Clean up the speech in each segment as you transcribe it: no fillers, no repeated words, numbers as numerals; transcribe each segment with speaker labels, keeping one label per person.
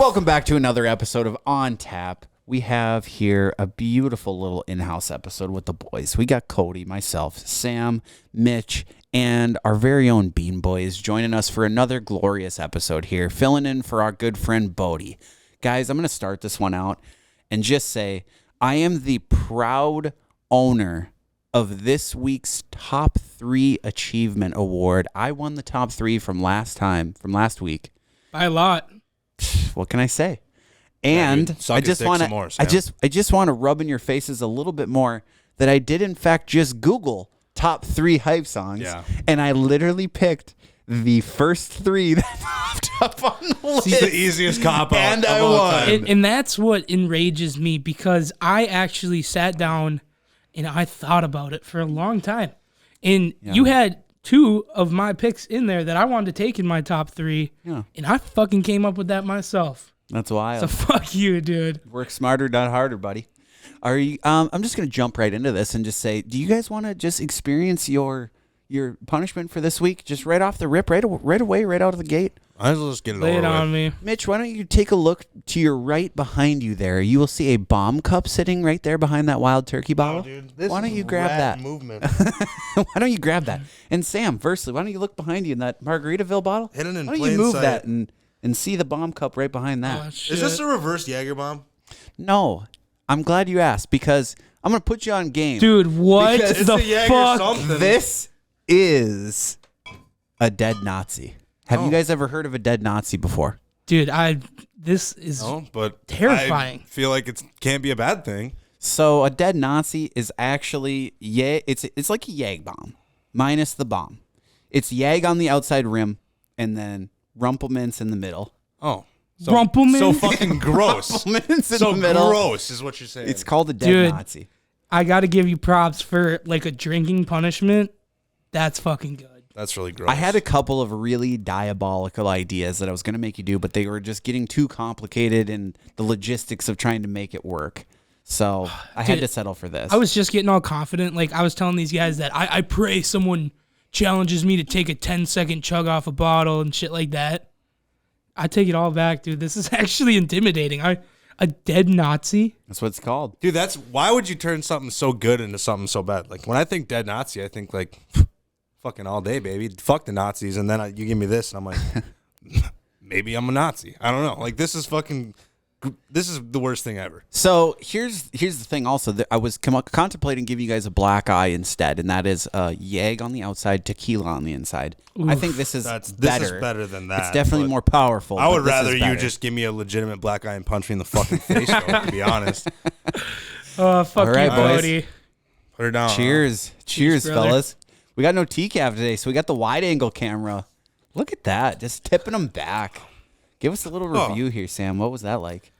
Speaker 1: Welcome back to another episode of On Tap. We have here a beautiful little in-house episode with the boys. We got Cody, myself, Sam, Mitch, and our very own Bean Boys joining us for another glorious episode here, filling in for our good friend Bodie. Guys, I'm going to start this one out and just say I am the proud owner of this week's Top 3 Achievement Award. I won the top 3 from last week.
Speaker 2: By a lot.
Speaker 1: What can I say? And I just want to rub in your faces a little bit more that I did in fact just Google top 3 hype songs, and I literally picked the first 3 that popped up on the list.
Speaker 3: It's the easiest cop out
Speaker 1: and
Speaker 3: of
Speaker 1: I
Speaker 3: all
Speaker 1: won.
Speaker 3: time.
Speaker 2: And that's what enrages me, because I actually sat down and I thought about it for a long time. And you had 2 of my picks in there that I wanted to take in my top 3, and I fucking came up with that myself.
Speaker 1: That's wild.
Speaker 2: So fuck you, dude.
Speaker 1: Work smarter, not harder, buddy. Are you? I'm just gonna jump right into this and just say, do you guys want to just experience your punishment for this week, just right off the rip, right away, right out of the gate?
Speaker 3: I will just get it
Speaker 2: Lay
Speaker 3: over
Speaker 2: it on
Speaker 3: with.
Speaker 2: me.
Speaker 1: Mitch, why don't you take a look to your right behind you there? You will see a bomb cup sitting right there behind that wild turkey bottle.
Speaker 3: Oh, dude, this
Speaker 1: why don't
Speaker 3: is
Speaker 1: you grab
Speaker 3: rat
Speaker 1: that?
Speaker 3: movement.
Speaker 1: Why don't you grab that? And Sam, firstly, why don't you look behind you in that Margaritaville bottle?
Speaker 3: Hidden in
Speaker 1: why don't
Speaker 3: plain
Speaker 1: you move
Speaker 3: sight.
Speaker 1: that and see the bomb cup right behind that?
Speaker 2: Oh, shit.
Speaker 3: Is this a reverse Jaeger bomb?
Speaker 1: No, I'm glad you asked, because I'm going to put you on game.
Speaker 2: Dude, what
Speaker 1: Because
Speaker 3: It's
Speaker 2: the
Speaker 3: a Jaeger
Speaker 2: fuck?
Speaker 3: something.
Speaker 1: This is a dead Nazi. Have you guys ever heard of a dead Nazi before?
Speaker 2: Dude, this is
Speaker 3: but
Speaker 2: terrifying.
Speaker 3: I feel like it can't be a bad thing.
Speaker 1: So a dead Nazi is actually it's like a Yag bomb minus the bomb. It's Yag on the outside rim and then rumplemintz in the middle.
Speaker 3: Oh. So,
Speaker 2: Rumplemintz?
Speaker 3: So fucking gross.
Speaker 1: Rumplemintz in
Speaker 3: So
Speaker 1: the middle.
Speaker 3: gross is what you're saying.
Speaker 1: It's called a dead
Speaker 2: Dude.
Speaker 1: Nazi.
Speaker 2: I got to give you props for like a drinking punishment. That's fucking good.
Speaker 3: That's really gross.
Speaker 1: I had a couple of really diabolical ideas that I was going to make you do, but they were just getting too complicated in the logistics of trying to make it work. So I had to settle for this.
Speaker 2: I was just getting all confident. Like, I was telling these guys that I pray someone challenges me to take a 10-second chug off a bottle and shit like that. I take it all back, dude. This is actually intimidating. A dead Nazi?
Speaker 1: That's what it's called.
Speaker 3: Dude, why would you turn something so good into something so bad? Like, when I think dead Nazi, I think like fucking all day, baby. Fuck the Nazis, and then you give me this, and I'm like, maybe I'm a Nazi. I don't know. Like, this is the worst thing ever.
Speaker 1: So here's the thing. Also, I was contemplating giving you guys a black eye instead, and that is Yag on the outside, tequila on the inside.
Speaker 2: Oof.
Speaker 1: I think this is
Speaker 3: This
Speaker 1: better.
Speaker 3: is better than that.
Speaker 1: It's definitely
Speaker 3: but
Speaker 1: more powerful.
Speaker 3: I would
Speaker 1: but this is
Speaker 3: rather you
Speaker 1: better.
Speaker 3: just give me a legitimate black eye and punch me in the fucking face, though, to be honest.
Speaker 2: Oh, fuck
Speaker 1: All right,
Speaker 2: you,
Speaker 1: boys.
Speaker 2: Cody.
Speaker 3: Put her down.
Speaker 1: Cheers,
Speaker 2: brother.
Speaker 1: fellas. We got no TCAF today, so we got the wide angle camera. Look at that, just tipping them back. Give us a little review here, Sam. What was that like?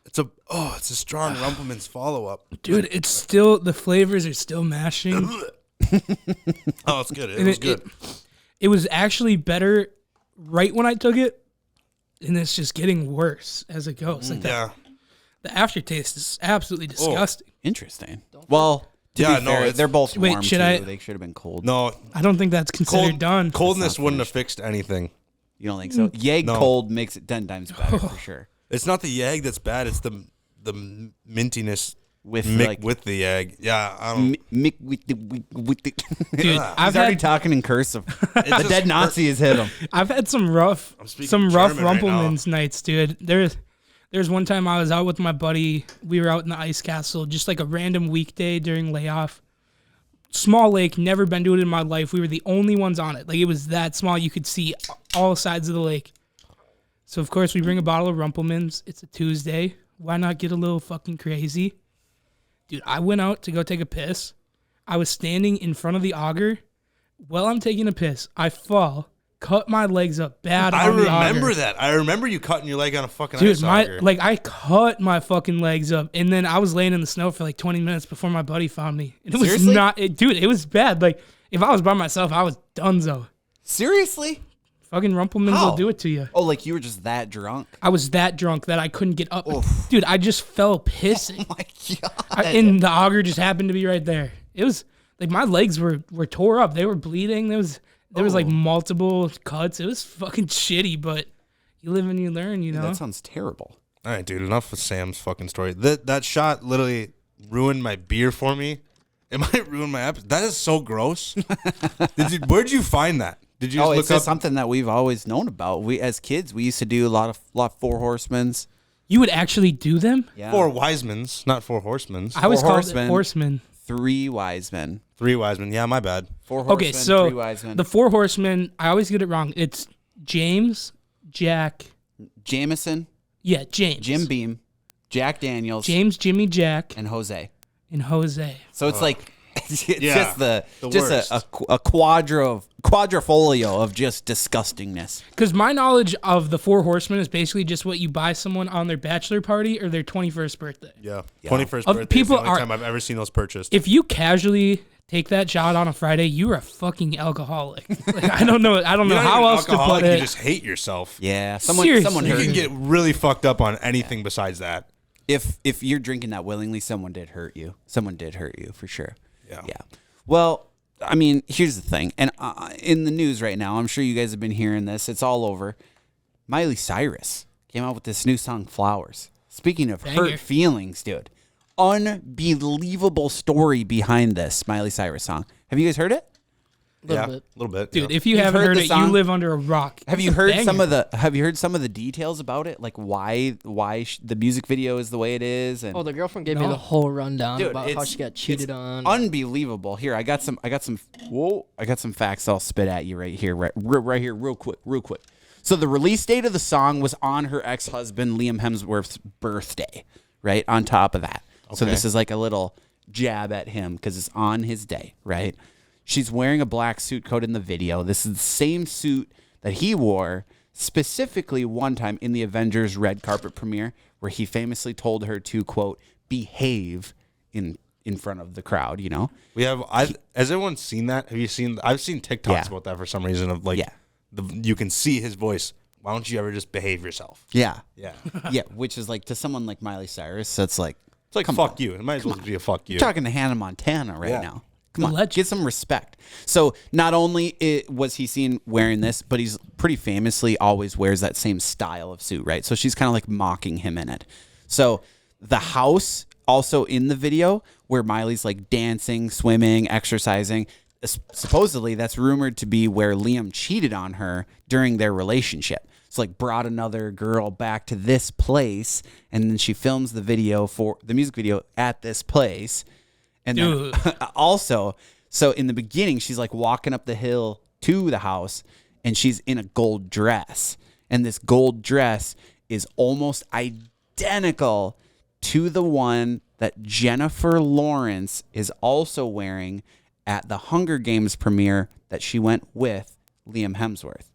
Speaker 3: It's a strong Rumplemintz follow-up.
Speaker 2: Dude, it's still, the flavors are still mashing.
Speaker 3: Oh, it's good. It was good.
Speaker 2: It was actually better right when I took it, and it's just getting worse as it goes. Like
Speaker 3: Yeah.
Speaker 2: the aftertaste is absolutely disgusting.
Speaker 1: Interesting. Well, to be fair, they're both
Speaker 2: Wait,
Speaker 1: warm
Speaker 2: should
Speaker 1: too.
Speaker 2: I-
Speaker 1: They should have been cold.
Speaker 3: No,
Speaker 2: I don't think that's considered done.
Speaker 3: coldness
Speaker 1: It's not
Speaker 3: wouldn't have fixed anything.
Speaker 1: You don't think so? Yag
Speaker 3: No.
Speaker 1: cold makes it 10 times better for sure.
Speaker 3: It's not the Yag that's bad. It's the mintiness
Speaker 1: With
Speaker 3: with the Yag. Yeah, I don't.
Speaker 1: with the
Speaker 2: Dude,
Speaker 1: He's
Speaker 2: I've
Speaker 1: already
Speaker 2: had
Speaker 1: talking in cursive. The dead Nazi has hit him.
Speaker 2: I've had some rough
Speaker 3: speaking
Speaker 2: rough
Speaker 3: German right now.
Speaker 2: Rumplemintz nights, dude. There's one time I was out with my buddy. We were out in the ice castle, just like a random weekday during layoff. Small lake, never been to it in my life. We were the only ones on it. Like, it was that small. You could see all sides of the lake. So, of course, we bring a bottle of Rumplemintz. It's a Tuesday. Why not get a little fucking crazy? Dude, I went out to go take a piss. I was standing in front of the auger. While I'm taking a piss, I fall, cut my legs up bad
Speaker 3: I
Speaker 2: on the
Speaker 3: remember
Speaker 2: auger.
Speaker 3: that. I remember you cutting your leg on a fucking
Speaker 2: Dude,
Speaker 3: ice auger.
Speaker 2: I cut my fucking legs up, and then I was laying in the snow for like 20 minutes before my buddy found me. And it was
Speaker 1: Seriously?
Speaker 2: dude, it was bad. Like, if I was by myself, I was donezo.
Speaker 1: Seriously?
Speaker 2: Fucking Rumplemintz
Speaker 1: How?
Speaker 2: will do it to you.
Speaker 1: Oh, like you were just that drunk?
Speaker 2: I was that drunk that I couldn't get up.
Speaker 1: Oof.
Speaker 2: Dude, I just fell pissing.
Speaker 1: Oh my God.
Speaker 2: And the auger just happened to be right there. It was like my legs were tore up. They were bleeding. There was like multiple cuts. It was fucking shitty, but You live and you learn, you know?
Speaker 1: That sounds terrible.
Speaker 3: All right, dude. Enough with Sam's fucking story. That shot literally ruined my beer for me. It might ruin my episode. That is so gross. Where'd you find that? Did you just
Speaker 1: It's
Speaker 3: look
Speaker 1: just
Speaker 3: up?
Speaker 1: something that we've always known about. We as kids, we used to do a lot of Four Horsemen's.
Speaker 2: You would actually do them?
Speaker 1: Yeah.
Speaker 3: 4 Wisemans, not 4 Horsemen's.
Speaker 2: I always called it
Speaker 1: horsemen.
Speaker 2: horsemen.
Speaker 1: 3 wise men.
Speaker 3: 3 Wisemen. Yeah, my bad.
Speaker 1: 4 horsemen,
Speaker 2: Okay, so
Speaker 1: 3 wise men.
Speaker 2: the 4 horsemen, I always get it wrong. It's James, Jack.
Speaker 1: Jameson,
Speaker 2: Yeah, James.
Speaker 1: Jim Beam, Jack Daniels,
Speaker 2: James, Jimmy, Jack,
Speaker 1: and Jose.
Speaker 2: and Jose.
Speaker 1: So it's like it's
Speaker 3: Yeah,
Speaker 1: just a quadrifolio of just disgustingness.
Speaker 2: Because my knowledge of the 4 horsemen is basically just what you buy someone on their bachelor party or their 21st birthday.
Speaker 3: Yeah. 21st
Speaker 2: Of
Speaker 3: birthday
Speaker 2: people
Speaker 3: is the only
Speaker 2: are-
Speaker 3: time I've ever seen those purchased.
Speaker 2: If you casually take that shot on a Friday, you are a fucking alcoholic. Like, I don't know
Speaker 3: You're
Speaker 2: how
Speaker 3: not even
Speaker 2: else to
Speaker 3: alcoholic,
Speaker 2: put
Speaker 3: You
Speaker 2: it.
Speaker 3: just hate yourself.
Speaker 1: Yeah,
Speaker 2: Seriously.
Speaker 1: someone
Speaker 3: You
Speaker 1: hurt
Speaker 3: can
Speaker 1: you.
Speaker 3: get really fucked up on anything besides that.
Speaker 1: If you're drinking that willingly, someone did hurt you. Someone did hurt you for sure.
Speaker 3: Yeah.
Speaker 1: Yeah. Well, I mean, here's the thing, and in the news right now, I'm sure you guys have been hearing this. It's all over. Miley Cyrus came out with this new song, "Flowers." Speaking of
Speaker 2: Banger.
Speaker 1: hurt feelings, dude, unbelievable story behind this Miley Cyrus song. Have you guys heard it?
Speaker 3: Yeah,
Speaker 4: bit.
Speaker 3: a little bit.
Speaker 2: Dude,
Speaker 3: yeah.
Speaker 2: if you
Speaker 1: You've
Speaker 2: haven't
Speaker 1: heard
Speaker 2: heard
Speaker 1: the
Speaker 2: it,
Speaker 1: song?
Speaker 2: you live under a rock.
Speaker 1: Have you
Speaker 2: It's a
Speaker 1: heard
Speaker 2: banger.
Speaker 1: some of the details about it? Like why the music video is the way it is? And
Speaker 4: Oh, the girlfriend gave me
Speaker 2: No.
Speaker 4: the whole rundown
Speaker 1: Dude,
Speaker 4: about how
Speaker 1: it's-
Speaker 4: she got cheated
Speaker 1: it's
Speaker 4: on.
Speaker 1: Unbelievable. Here, I got some facts I'll spit at you right here, right here, real quick. So the release date of the song was on her ex-husband Liam Hemsworth's birthday, right? On top of that. So
Speaker 3: Okay.
Speaker 1: this is like a little jab at him because it's on his day, right? She's wearing a black suit coat in the video. This is the same suit that he wore specifically one time in the Avengers red carpet premiere where he famously told her to, quote, behave in front of the crowd, you know?
Speaker 3: Has everyone seen that? Have you seen? I've seen TikToks
Speaker 1: Yeah.
Speaker 3: about that for some reason. Of like,
Speaker 1: Yeah.
Speaker 3: you can see his voice. Why don't you ever just behave yourself?
Speaker 1: Yeah.
Speaker 3: Yeah,
Speaker 1: Yeah, which is like to someone like Miley Cyrus, that's like,
Speaker 3: it's like fuck you. It might as well be a fuck you.
Speaker 1: you're talking to Hannah Montana right
Speaker 3: Yeah.
Speaker 1: now. Come on,
Speaker 2: Legend.
Speaker 1: get some respect. So not only was he seen wearing this, but he's pretty famously always wears that same style of suit, right? So she's kind of like mocking him in it. So the house also in the video where Miley's like dancing, swimming, exercising, supposedly that's rumored to be where Liam cheated on her during their relationship. So like brought another girl back to this place, and then she films the video for the music video at this place. And then also, so in the beginning, she's like walking up the hill to the house and she's in a gold dress. And this gold dress is almost identical to the one that Jennifer Lawrence is also wearing at the Hunger Games premiere that she went with Liam Hemsworth.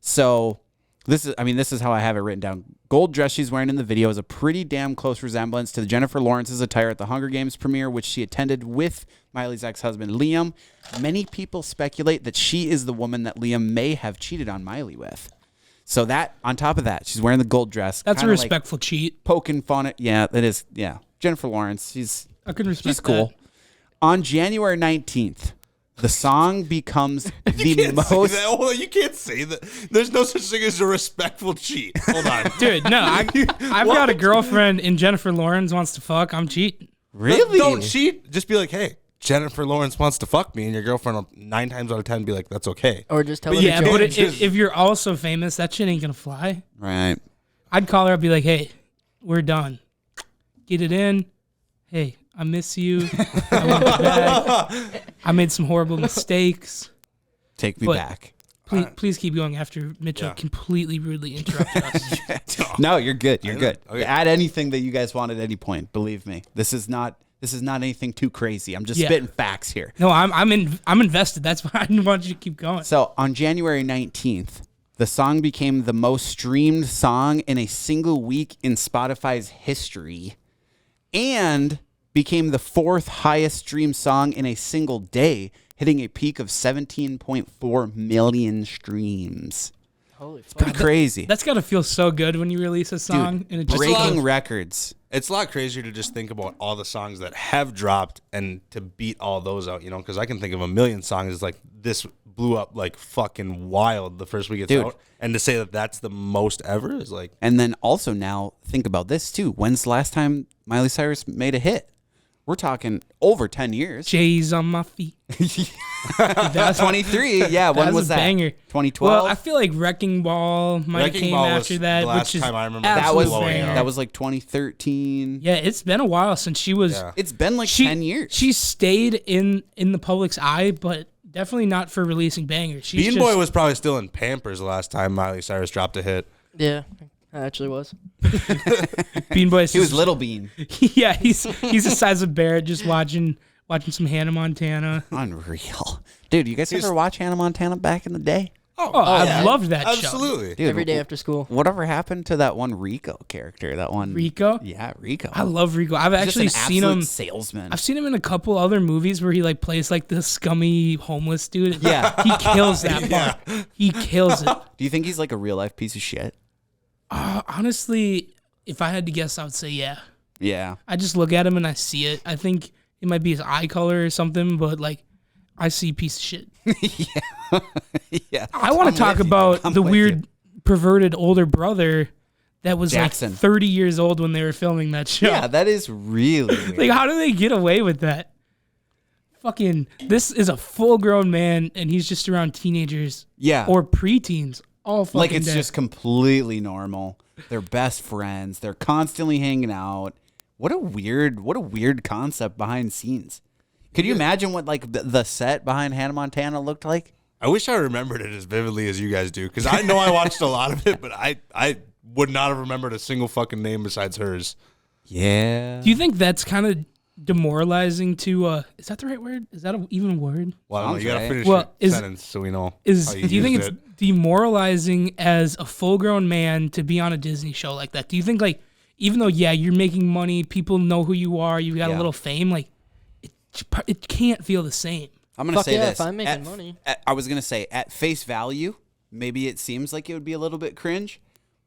Speaker 1: So this is how I have it written down. Gold dress she's wearing in the video is a pretty damn close resemblance to Jennifer Lawrence's attire at the Hunger Games premiere, which she attended with Miley's ex-husband, Liam. Many people speculate that she is the woman that Liam may have cheated on Miley with. So that, on top of that, she's wearing the gold dress.
Speaker 2: That's a
Speaker 1: kinda like
Speaker 2: respectful cheat.
Speaker 1: poking fun at, yeah, that is, yeah. Jennifer Lawrence,
Speaker 2: I can respect
Speaker 1: she's cool.
Speaker 2: that.
Speaker 1: On January 19th, the song becomes the most...
Speaker 3: Hold on, you can't say that. There's no such thing as a respectful cheat. Hold on.
Speaker 2: Dude, no, I've got a girlfriend and Jennifer Lawrence wants to fuck. I'm cheating.
Speaker 1: Really?
Speaker 3: Don't cheat. Just be like, hey, Jennifer Lawrence wants to fuck me, and your girlfriend will 9 times out of 10 be like, that's okay.
Speaker 4: Or just tell
Speaker 3: But
Speaker 4: her
Speaker 2: Yeah,
Speaker 4: the
Speaker 2: but
Speaker 4: truth.
Speaker 2: if you're also famous, that shit ain't gonna fly.
Speaker 1: Right.
Speaker 2: I'd call her up, be like, hey, we're done. Get it in. Hey, I miss you. I want you back. I made some horrible mistakes.
Speaker 1: Take me
Speaker 2: But-
Speaker 1: back.
Speaker 2: Please keep going after Mitchell
Speaker 3: Yeah.
Speaker 2: completely rudely interrupted us.
Speaker 1: No, you're good. You're good.
Speaker 3: Okay.
Speaker 1: Add anything that you guys want at any point. Believe me, this is not anything too crazy. I'm just
Speaker 2: Yeah.
Speaker 1: spitting facts here.
Speaker 2: No, I'm invested. That's why I want you to keep going.
Speaker 1: So on January 19th, the song became the most streamed song in a single week in Spotify's history, and became the 4th highest streamed song in a single day, hitting a peak of 17.4 million streams.
Speaker 4: Holy fuck.
Speaker 1: Pretty crazy.
Speaker 2: That's got to feel so good when you release a song and it just
Speaker 1: Breaking records.
Speaker 3: It's a lot crazier to just think about all the songs that have dropped and to beat all those out, you know, because I can think of a million songs like this blew up like fucking wild the first week it's
Speaker 1: Dude.
Speaker 3: out. And to say that that's the most ever is like,
Speaker 1: And then also now think about this too. When's the last time Miley Cyrus made a hit? We're talking over 10 years.
Speaker 2: J's on my feet. That's
Speaker 1: 23. Yeah, when
Speaker 2: That's
Speaker 1: was
Speaker 2: a
Speaker 1: that?
Speaker 2: banger.
Speaker 1: 2012.
Speaker 2: Well, I feel like Wrecking Ball might have
Speaker 3: Wrecking
Speaker 2: came
Speaker 3: Ball was
Speaker 2: after that,
Speaker 3: the last
Speaker 2: which is
Speaker 3: time I remember
Speaker 1: that
Speaker 2: absolute
Speaker 1: was
Speaker 3: blowing
Speaker 2: banger.
Speaker 3: up.
Speaker 1: that was like 2013.
Speaker 2: Yeah, it's been a while since she was.
Speaker 3: Yeah.
Speaker 1: It's been like
Speaker 2: She,
Speaker 1: 10 years.
Speaker 2: She stayed in the public's eye, but definitely not for releasing bangers. She's
Speaker 3: Bean
Speaker 2: just,
Speaker 3: Boy was probably still in Pampers the last time Miley Cyrus dropped a hit.
Speaker 4: Yeah, I actually was.
Speaker 2: Bean Boy.
Speaker 1: he was Little Bean.
Speaker 2: Yeah, he's the size of Barrett, just watching some Hannah Montana.
Speaker 1: Unreal. Dude, you guys ever watch Hannah Montana back in the day?
Speaker 2: Oh, I
Speaker 3: yeah.
Speaker 2: loved that show.
Speaker 3: Absolutely.
Speaker 1: Dude,
Speaker 4: Every day after school.
Speaker 1: whatever happened to that one Rico character? That one
Speaker 2: Rico?
Speaker 1: Yeah, Rico.
Speaker 2: I love Rico. I've
Speaker 1: Just
Speaker 2: actually
Speaker 1: an
Speaker 2: seen
Speaker 1: absolute
Speaker 2: him.
Speaker 1: salesman.
Speaker 2: I've seen him in a couple other movies where he like plays like the scummy homeless dude.
Speaker 1: Yeah.
Speaker 2: He kills that part. He kills it.
Speaker 1: Do you think he's like a real life piece of shit?
Speaker 2: Honestly, if I had to guess, I would say yeah.
Speaker 1: Yeah.
Speaker 2: I just look at him and I see it. I think it might be his eye color or something, but like I see piece of shit.
Speaker 1: Yeah.
Speaker 2: I want
Speaker 1: I'm
Speaker 2: to talk
Speaker 1: with you.
Speaker 2: about
Speaker 1: I'm
Speaker 2: the
Speaker 1: with
Speaker 2: weird perverted older brother that was
Speaker 1: Jackson.
Speaker 2: like 30 years old when they were filming that show.
Speaker 1: Yeah, that is really weird.
Speaker 2: Like, how do they get away with that? Fucking, this is a full-grown man, and he's just around teenagers
Speaker 1: Yeah.
Speaker 2: or preteens all fucking
Speaker 1: like it's
Speaker 2: day.
Speaker 1: just completely normal. They're best friends. They're constantly hanging out. What a weird concept behind scenes. Could you imagine what like the set behind Hannah Montana looked like?
Speaker 3: I wish I remembered it as vividly as you guys do, because I know I watched a lot of it, but I would not have remembered a single fucking name besides hers.
Speaker 1: Yeah.
Speaker 2: Do you think that's kind of demoralizing to? Is that the right word? Is that even a word?
Speaker 3: Well, I don't know,
Speaker 1: Sounds
Speaker 3: you gotta
Speaker 1: right.
Speaker 3: finish
Speaker 2: Well,
Speaker 3: your
Speaker 2: is-
Speaker 3: sentence so we know.
Speaker 2: Do
Speaker 3: how
Speaker 2: you think
Speaker 3: used
Speaker 2: it's demoralizing as a full-grown man to be on a Disney show like that? Do you think like even though you're making money, people know who you are, you got a
Speaker 1: Yeah.
Speaker 2: little fame, like it can't feel the same.
Speaker 1: I'm gonna
Speaker 4: Fuck
Speaker 1: say
Speaker 4: yeah,
Speaker 1: this.
Speaker 4: if I'm making money.
Speaker 1: I was gonna say at face value, maybe it seems like it would be a little bit cringe,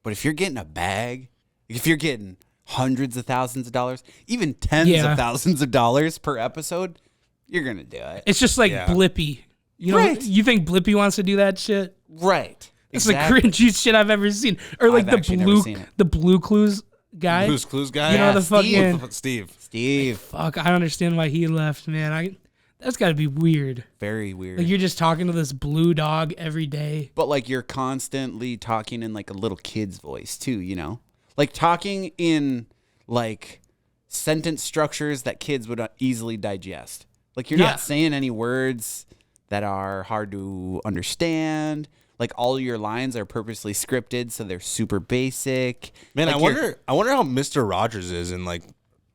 Speaker 1: but if you're getting a bag, if you're getting hundreds of thousands of dollars, even tens
Speaker 2: Yeah.
Speaker 1: of thousands of dollars per episode, you're gonna do it.
Speaker 2: It's just like
Speaker 3: Yeah.
Speaker 2: Blippi. You know,
Speaker 1: Right.
Speaker 2: you think Blippi wants to do that shit?
Speaker 1: Right.
Speaker 2: It's the cringiest shit I've ever seen. Or like
Speaker 1: I've actually never seen it.
Speaker 2: the Blue Clues guy.
Speaker 3: Blue's Clues guy?
Speaker 2: You know, the
Speaker 1: Steve.
Speaker 2: fucking
Speaker 3: Steve.
Speaker 1: Steve.
Speaker 2: fuck. I understand why he left, man. That's got to be weird.
Speaker 1: Very weird.
Speaker 2: Like you're just talking to this blue dog every day.
Speaker 1: But like you're constantly talking in like a little kid's voice too, you know? Like talking in like sentence structures that kids would easily digest. Like you're
Speaker 2: Yeah.
Speaker 1: not saying any words that are hard to understand. Like all your lines are purposely scripted, so they're super basic.
Speaker 3: Man,
Speaker 1: Like
Speaker 3: I
Speaker 1: you're-
Speaker 3: wonder how Mr. Rogers is in like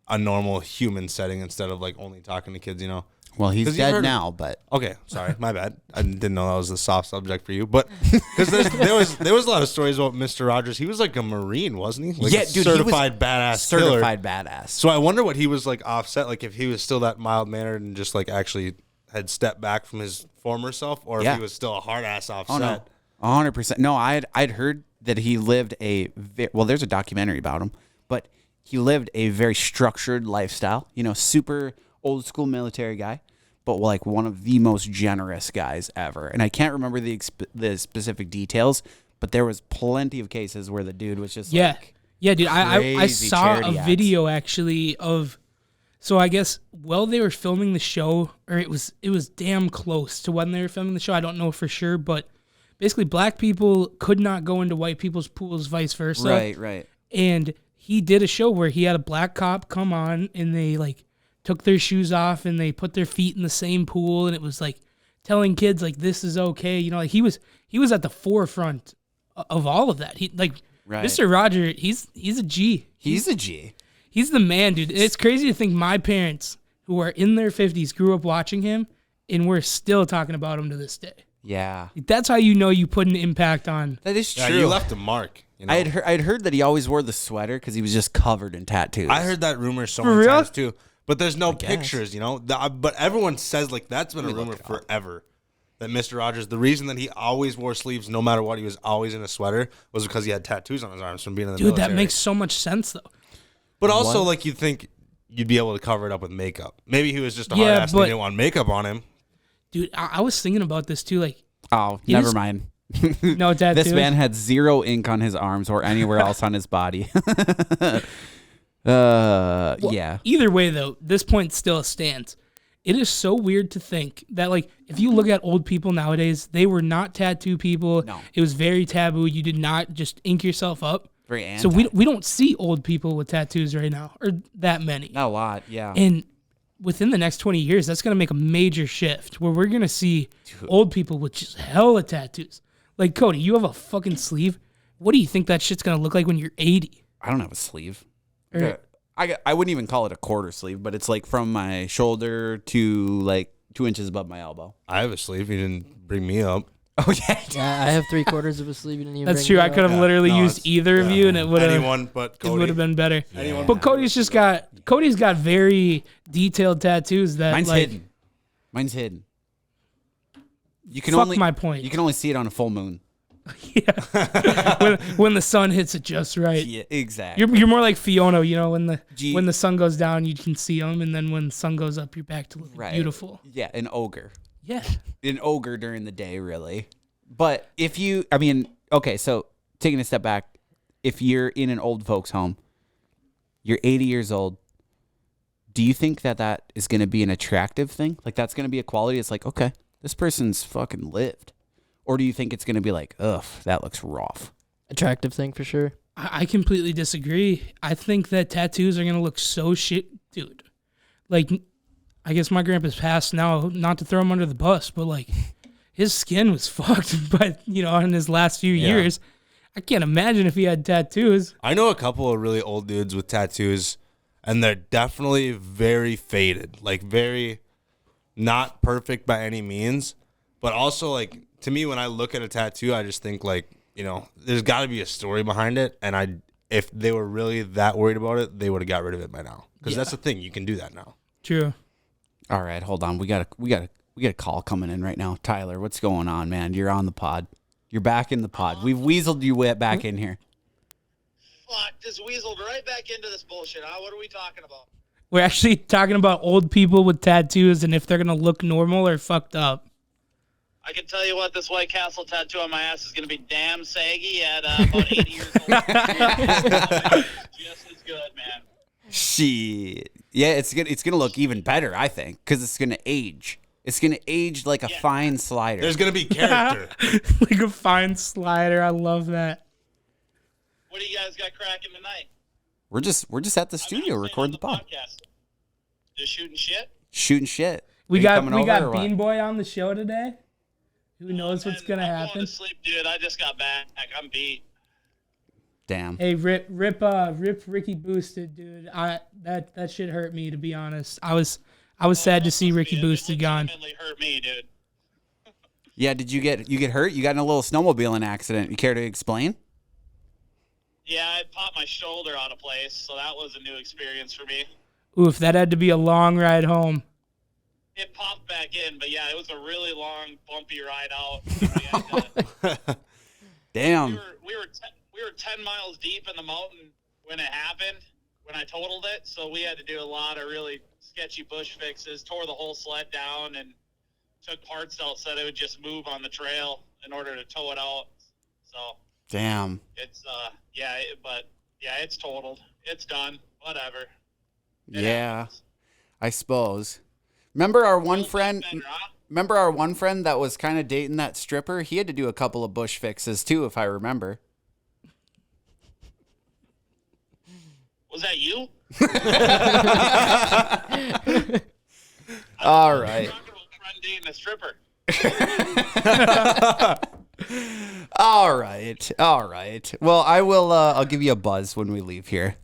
Speaker 3: a normal human setting instead of like only talking to kids, you know?
Speaker 1: Well, he's
Speaker 3: 'Cause you've
Speaker 1: dead
Speaker 3: heard-
Speaker 1: now, but
Speaker 3: Okay, sorry, my bad. I didn't know that was a soft subject for you, but because there was a lot of stories about Mr. Rogers. He was like a Marine, wasn't he? Like
Speaker 1: Yeah,
Speaker 3: a
Speaker 1: dude, he was
Speaker 3: certified badass killer.
Speaker 1: certified badass.
Speaker 3: So I wonder what he was like offset, like if he was still that mild mannered and just like actually had stepped back from his former self, or
Speaker 1: Yeah.
Speaker 3: if he was still a hard ass offset.
Speaker 1: Oh no, 100%. No, I'd heard that he lived well. There's a documentary about him, but he lived a very structured lifestyle. You know, super old school military guy, but like one of the most generous guys ever. And I can't remember the specific details, but there was plenty of cases where the dude was just
Speaker 2: Yeah.
Speaker 1: like,
Speaker 2: Yeah, dude. I
Speaker 1: crazy
Speaker 2: saw
Speaker 1: charity
Speaker 2: a
Speaker 1: acts.
Speaker 2: video actually of. So I guess while they were filming the show, or it was damn close to when they were filming the show. I don't know for sure, but basically black people could not go into white people's pools, vice versa.
Speaker 1: right.
Speaker 2: And he did a show where he had a black cop come on, and they like took their shoes off and they put their feet in the same pool, and it was like telling kids like this is okay. You know, like he was at the forefront of all of that. He like
Speaker 1: Right.
Speaker 2: Mr. Roger. He's a G.
Speaker 1: He's a G.
Speaker 2: He's the man, dude. It's crazy to think my parents, who are in their 50s, grew up watching him, and we're still talking about him to this day.
Speaker 1: Yeah,
Speaker 2: That's how you know you put an impact on.
Speaker 1: that is true.
Speaker 3: Yeah, you left a mark. You know?
Speaker 1: I'd heard that he always wore the sweater because he was just covered in tattoos.
Speaker 3: I heard that rumor so
Speaker 2: For
Speaker 3: many
Speaker 2: real?
Speaker 3: times too, but there's no pictures, you know. But everyone says like that's been a rumor forever. That Mr. Rogers, the reason that he always wore sleeves, no matter what, he was always in a sweater, was because he had tattoos on his arms from being in the
Speaker 2: Dude,
Speaker 3: military.
Speaker 2: that makes so much sense, though.
Speaker 3: But also, like you'd think you'd be able to cover it up with makeup. Maybe he was just a hard
Speaker 2: Yeah,
Speaker 3: ass and
Speaker 2: but-
Speaker 3: he didn't want makeup on him.
Speaker 2: Dude, I was thinking about this too. Like,
Speaker 1: Oh,
Speaker 2: It
Speaker 1: never
Speaker 2: is-
Speaker 1: mind.
Speaker 2: no tattoos.
Speaker 1: This man had 0 ink on his arms or anywhere else on his body. Yeah.
Speaker 2: Either way, though, this point still stands. It is so weird to think that, like, if you look at old people nowadays, they were not tattoo people.
Speaker 1: No.
Speaker 2: It was very taboo. You did not just ink yourself up.
Speaker 1: Very anti.
Speaker 2: So we don't see old people with tattoos right now, or that many.
Speaker 1: Not a lot, yeah.
Speaker 2: And within the next 20 years, that's going to make a major shift where we're going to see old people with just hella tattoos. Like, Cody, you have a fucking sleeve. What do you think that shit's going to look like when you're 80?
Speaker 1: I don't have a sleeve.
Speaker 2: Or-
Speaker 1: I wouldn't even call it a quarter sleeve, but it's like from my shoulder to like 2 inches above my elbow.
Speaker 3: I have a sleeve. You didn't bring me up.
Speaker 1: Oh, yeah.
Speaker 4: Yeah, I have 3/4 of a sleeve. You didn't even
Speaker 2: That's
Speaker 4: bring
Speaker 2: true.
Speaker 4: me
Speaker 2: I
Speaker 4: up.
Speaker 2: could have literally
Speaker 3: No,
Speaker 2: used
Speaker 3: it's-
Speaker 2: either of you, and it would have
Speaker 3: Anyone but Cody.
Speaker 2: been better.
Speaker 3: Anyone
Speaker 2: But Cody's got very detailed tattoos that
Speaker 1: Mine's
Speaker 2: like,
Speaker 1: hidden. Mine's hidden. You can
Speaker 2: Fuck
Speaker 1: only
Speaker 2: my point.
Speaker 1: You can only see it on a full moon.
Speaker 2: when the sun hits it just right.
Speaker 1: Yeah, exactly.
Speaker 2: You're more like Fiona, you know, when
Speaker 1: Gee.
Speaker 2: the sun goes down, you can see them, and then when the sun goes up, you're back to looking
Speaker 1: Right.
Speaker 2: beautiful.
Speaker 1: Yeah, an ogre.
Speaker 2: Yeah.
Speaker 1: An ogre during the day, really. But if you, I mean, okay, so taking a step back, if you're in an old folks' home, you're 80 years old, do you think that is going to be an attractive thing? Like, that's going to be a quality? It's like, okay, this person's fucking lived. Or do you think it's going to be like, ugh, that looks rough?
Speaker 4: Attractive thing for sure.
Speaker 2: I completely disagree. I think that tattoos are gonna look so shit, dude. Like, I guess my grandpa's passed now. Not to throw him under the bus, but like, his skin was fucked. But in his last few years, I can't imagine if he had tattoos.
Speaker 3: I know a couple of really old dudes with tattoos, and they're definitely very faded. Like, very not perfect by any means. But also, like, to me, when I look at a tattoo, I just think, like, there's got to be a story behind it. And if they were really that worried about it, they would have got rid of it by now. Because that's the thing. You can do that now.
Speaker 2: True.
Speaker 1: All right, hold on. We got a call coming in right now. Tyler, what's going on, man? You're on the pod. You're back in the pod. We've weaseled you back in here.
Speaker 5: Fuck, just weaseled right back into this bullshit, huh? What are we talking about?
Speaker 2: We're actually talking about old people with tattoos and if they're gonna look normal or fucked up.
Speaker 5: I can tell you what, this White Castle tattoo on my ass is going to be damn saggy at about 80 years old. Just as good, man.
Speaker 1: Shit. Yeah, it's gonna look even better, I think, because it's gonna age. It's gonna age like a fine slider.
Speaker 3: There's going to be character.
Speaker 2: Like a fine slider. I love that.
Speaker 5: What do you guys got cracking tonight?
Speaker 1: We're just at the studio recording the pod,
Speaker 5: podcast. Just shooting shit?
Speaker 1: shooting shit.
Speaker 2: We
Speaker 1: Are you
Speaker 2: got
Speaker 1: coming over or
Speaker 2: got
Speaker 1: what?
Speaker 2: Bean Boy on the show today. Who knows what's gonna
Speaker 5: I'm
Speaker 2: happen?
Speaker 5: going to sleep, dude. I just got back. I'm beat.
Speaker 1: Damn.
Speaker 2: Hey, rip Ricky Boosted, dude. That shit hurt me, to be honest. I was sad to see Ricky Boosted gone.
Speaker 5: Legitimately hurt me, dude.
Speaker 1: Yeah, did you get hurt? You got in a little snowmobiling accident. You care to explain?
Speaker 5: Yeah, I popped my shoulder out of place, so that was a new experience for me.
Speaker 2: Oof, that had to be a long ride home.
Speaker 5: It popped back in, but yeah, it was a really long, bumpy ride out. We had to-
Speaker 1: Damn.
Speaker 5: we were 10 miles deep in the mountain when it happened, when I totaled it. So we had to do a lot of really sketchy bush fixes, tore the whole sled down, and took parts out so that it would just move on the trail in order to tow it out. So
Speaker 1: Damn.
Speaker 5: it's it's totaled. It's done. Whatever.
Speaker 1: Yeah,
Speaker 5: happens.
Speaker 1: I suppose. Remember our one friend?
Speaker 5: Better, huh?
Speaker 1: Remember our one friend that was kind of dating that stripper? He had to do a couple of bush fixes too, if I remember.
Speaker 5: Was that you?
Speaker 1: All right.
Speaker 5: Talking about friend dating a stripper.
Speaker 1: All right. All right. Well, I will. I'll give you a buzz when we leave here.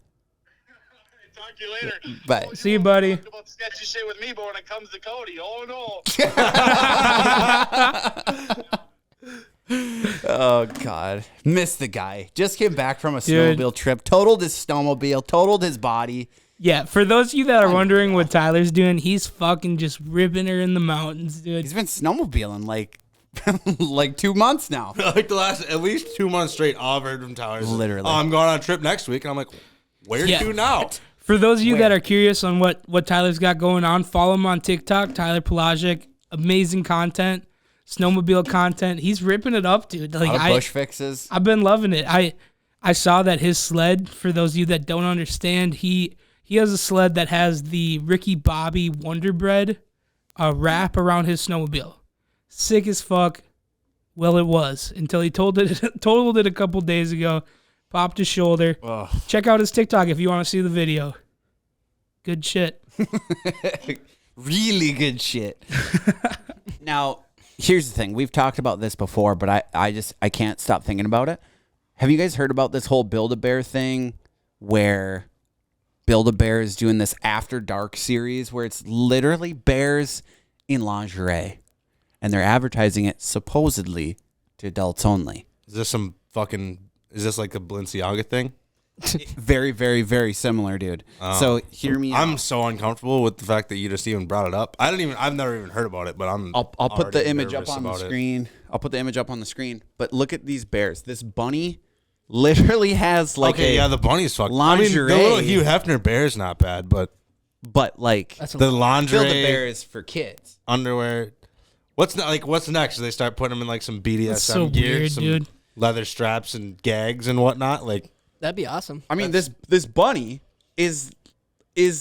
Speaker 5: Talk to you later.
Speaker 1: Bye.
Speaker 2: See you, buddy.
Speaker 5: Talk about sketchy shit with me, but when it comes to Cody, oh no.
Speaker 1: Oh God, missed the guy. Just came back from a
Speaker 2: Dude.
Speaker 1: snowmobile trip. Totaled his snowmobile. Totaled his body.
Speaker 2: Yeah, for those of you that are wondering what Tyler's doing, he's fucking just ripping her in the mountains, dude.
Speaker 1: He's been snowmobiling like 2 months now.
Speaker 3: Like the last at least 2 months straight, all I've heard from Tyler is,
Speaker 1: Literally.
Speaker 3: "Oh, I'm going on a trip next week," and I'm like, "Where
Speaker 2: Yeah.
Speaker 3: to now?"
Speaker 2: For those of you that are curious on what Tyler's got going on, follow him on TikTok, Tyler Pelagic. amazing content, snowmobile content. He's ripping it up, dude. Like,
Speaker 1: A lot of bush fixes.
Speaker 2: I've been loving it. I saw that his sled, for those of you that don't understand, he has a sled that has the Ricky Bobby Wonder Bread wrap around his snowmobile. Sick as fuck. Well, it was until he totaled it a couple days ago. Popped his shoulder.
Speaker 1: Ugh.
Speaker 2: Check out his TikTok if you want to see the video. Good shit.
Speaker 1: Really good shit. Now, here's the thing. We've talked about this before, but I can't stop thinking about it. Have you guys heard about this whole Build-A-Bear thing where Build-A-Bear is doing this After Dark series where it's literally bears in lingerie, and they're advertising it supposedly to adults only.
Speaker 3: Is this like a Balenciaga thing?
Speaker 1: Very, very, very similar, dude. So hear me out.
Speaker 3: I'm so uncomfortable with the fact that you just even brought it up. I've never even heard about it, but
Speaker 1: I'll put the
Speaker 3: already
Speaker 1: image up
Speaker 3: nervous
Speaker 1: on the
Speaker 3: about it.
Speaker 1: screen. I'll put the image up on the screen. But look at these bears. This bunny literally has like
Speaker 3: the bunny's fucked.
Speaker 1: lingerie.
Speaker 3: I mean, the little Hugh Hefner bear's not bad, but
Speaker 1: like
Speaker 4: That's a
Speaker 3: the lingerie,
Speaker 1: Build-A-Bear is for kids.
Speaker 3: underwear. What's next? They start putting them in like some BDSM
Speaker 2: That's so
Speaker 3: gear,
Speaker 2: weird,
Speaker 3: some
Speaker 2: dude.
Speaker 3: leather straps and gags and whatnot. Like,
Speaker 4: That'd be awesome.
Speaker 1: I mean, this bunny is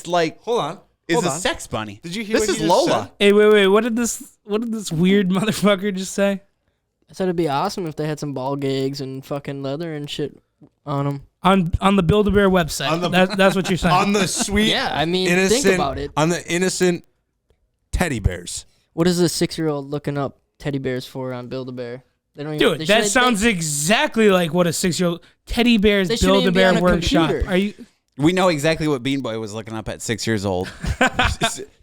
Speaker 1: like
Speaker 3: hold on,
Speaker 1: a sex bunny.
Speaker 3: Did you hear
Speaker 1: this?
Speaker 3: what
Speaker 1: Is
Speaker 3: he just
Speaker 1: Lola.
Speaker 3: said?
Speaker 2: Hey, wait. What did this weird motherfucker just say?
Speaker 4: I said it'd be awesome if they had some ball gags and fucking leather and shit on them.
Speaker 2: On the Build-A-Bear website. That's what you're saying.
Speaker 3: On the sweet,
Speaker 4: Yeah, I mean,
Speaker 3: innocent,
Speaker 4: think about it.
Speaker 3: on the innocent teddy bears.
Speaker 4: What is a 6-year-old looking up teddy bears for on Build-A-Bear? They don't even,
Speaker 2: Dude, that sounds exactly like what a 6-year-old Teddy Bear's
Speaker 4: They shouldn't even be on
Speaker 2: Build-A-Bear
Speaker 4: a
Speaker 2: workshop.
Speaker 4: computer.
Speaker 2: Are you?
Speaker 1: We know exactly what Bean Boy was looking up at 6 years old.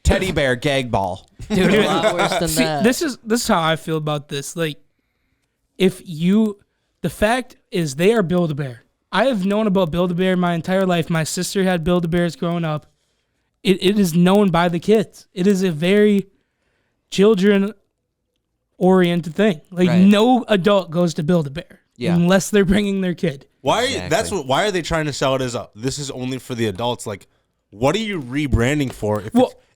Speaker 1: Teddy bear gag ball.
Speaker 4: dude, a lot worse than
Speaker 2: See,
Speaker 4: that.
Speaker 2: this is how I feel about this. Like, the fact is they are Build-A-Bear. I have known about Build-A-Bear my entire life. My sister had Build-A-Bears growing up. It is known by the kids. It is a very children-oriented thing. Like,
Speaker 1: Right.
Speaker 2: no adult goes to Build-A-Bear unless they're bringing their kid.
Speaker 1: Exactly.
Speaker 3: Why are they trying to sell it as this is only for the adults? Like, what are you rebranding for?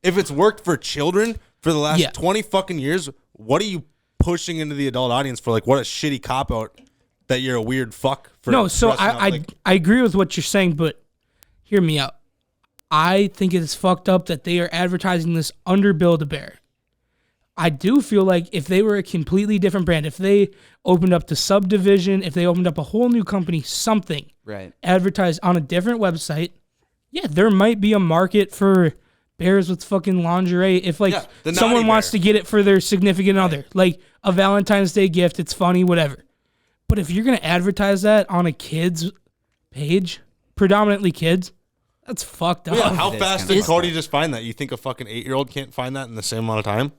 Speaker 3: If it's worked for children for the last 20 fucking years, what are you pushing into the adult audience for? Like, what a shitty cop out that you're a weird fuck for.
Speaker 2: No, so
Speaker 3: dressing up
Speaker 2: I
Speaker 3: like-
Speaker 2: agree with what you're saying, but hear me out. I think it is fucked up that they are advertising this under Build-A-Bear. I do feel like if they were a completely different brand, if they opened up the subdivision, if they opened up a whole new company, something
Speaker 1: Right.
Speaker 2: advertised on a different website, yeah, there might be a market for bears with fucking lingerie. If like
Speaker 3: the naughty
Speaker 2: someone wants
Speaker 3: bear.
Speaker 2: to get it for their significant other, like a Valentine's Day gift, it's funny, whatever. But if you're gonna advertise that on a kid's page, predominantly kids, that's fucked up.
Speaker 3: Yeah, how
Speaker 1: It is
Speaker 3: fast
Speaker 1: kinda
Speaker 3: did
Speaker 1: fucked
Speaker 3: Cody
Speaker 1: up.
Speaker 3: just find that? You think a fucking 8-year-old can't find that in the same amount of time?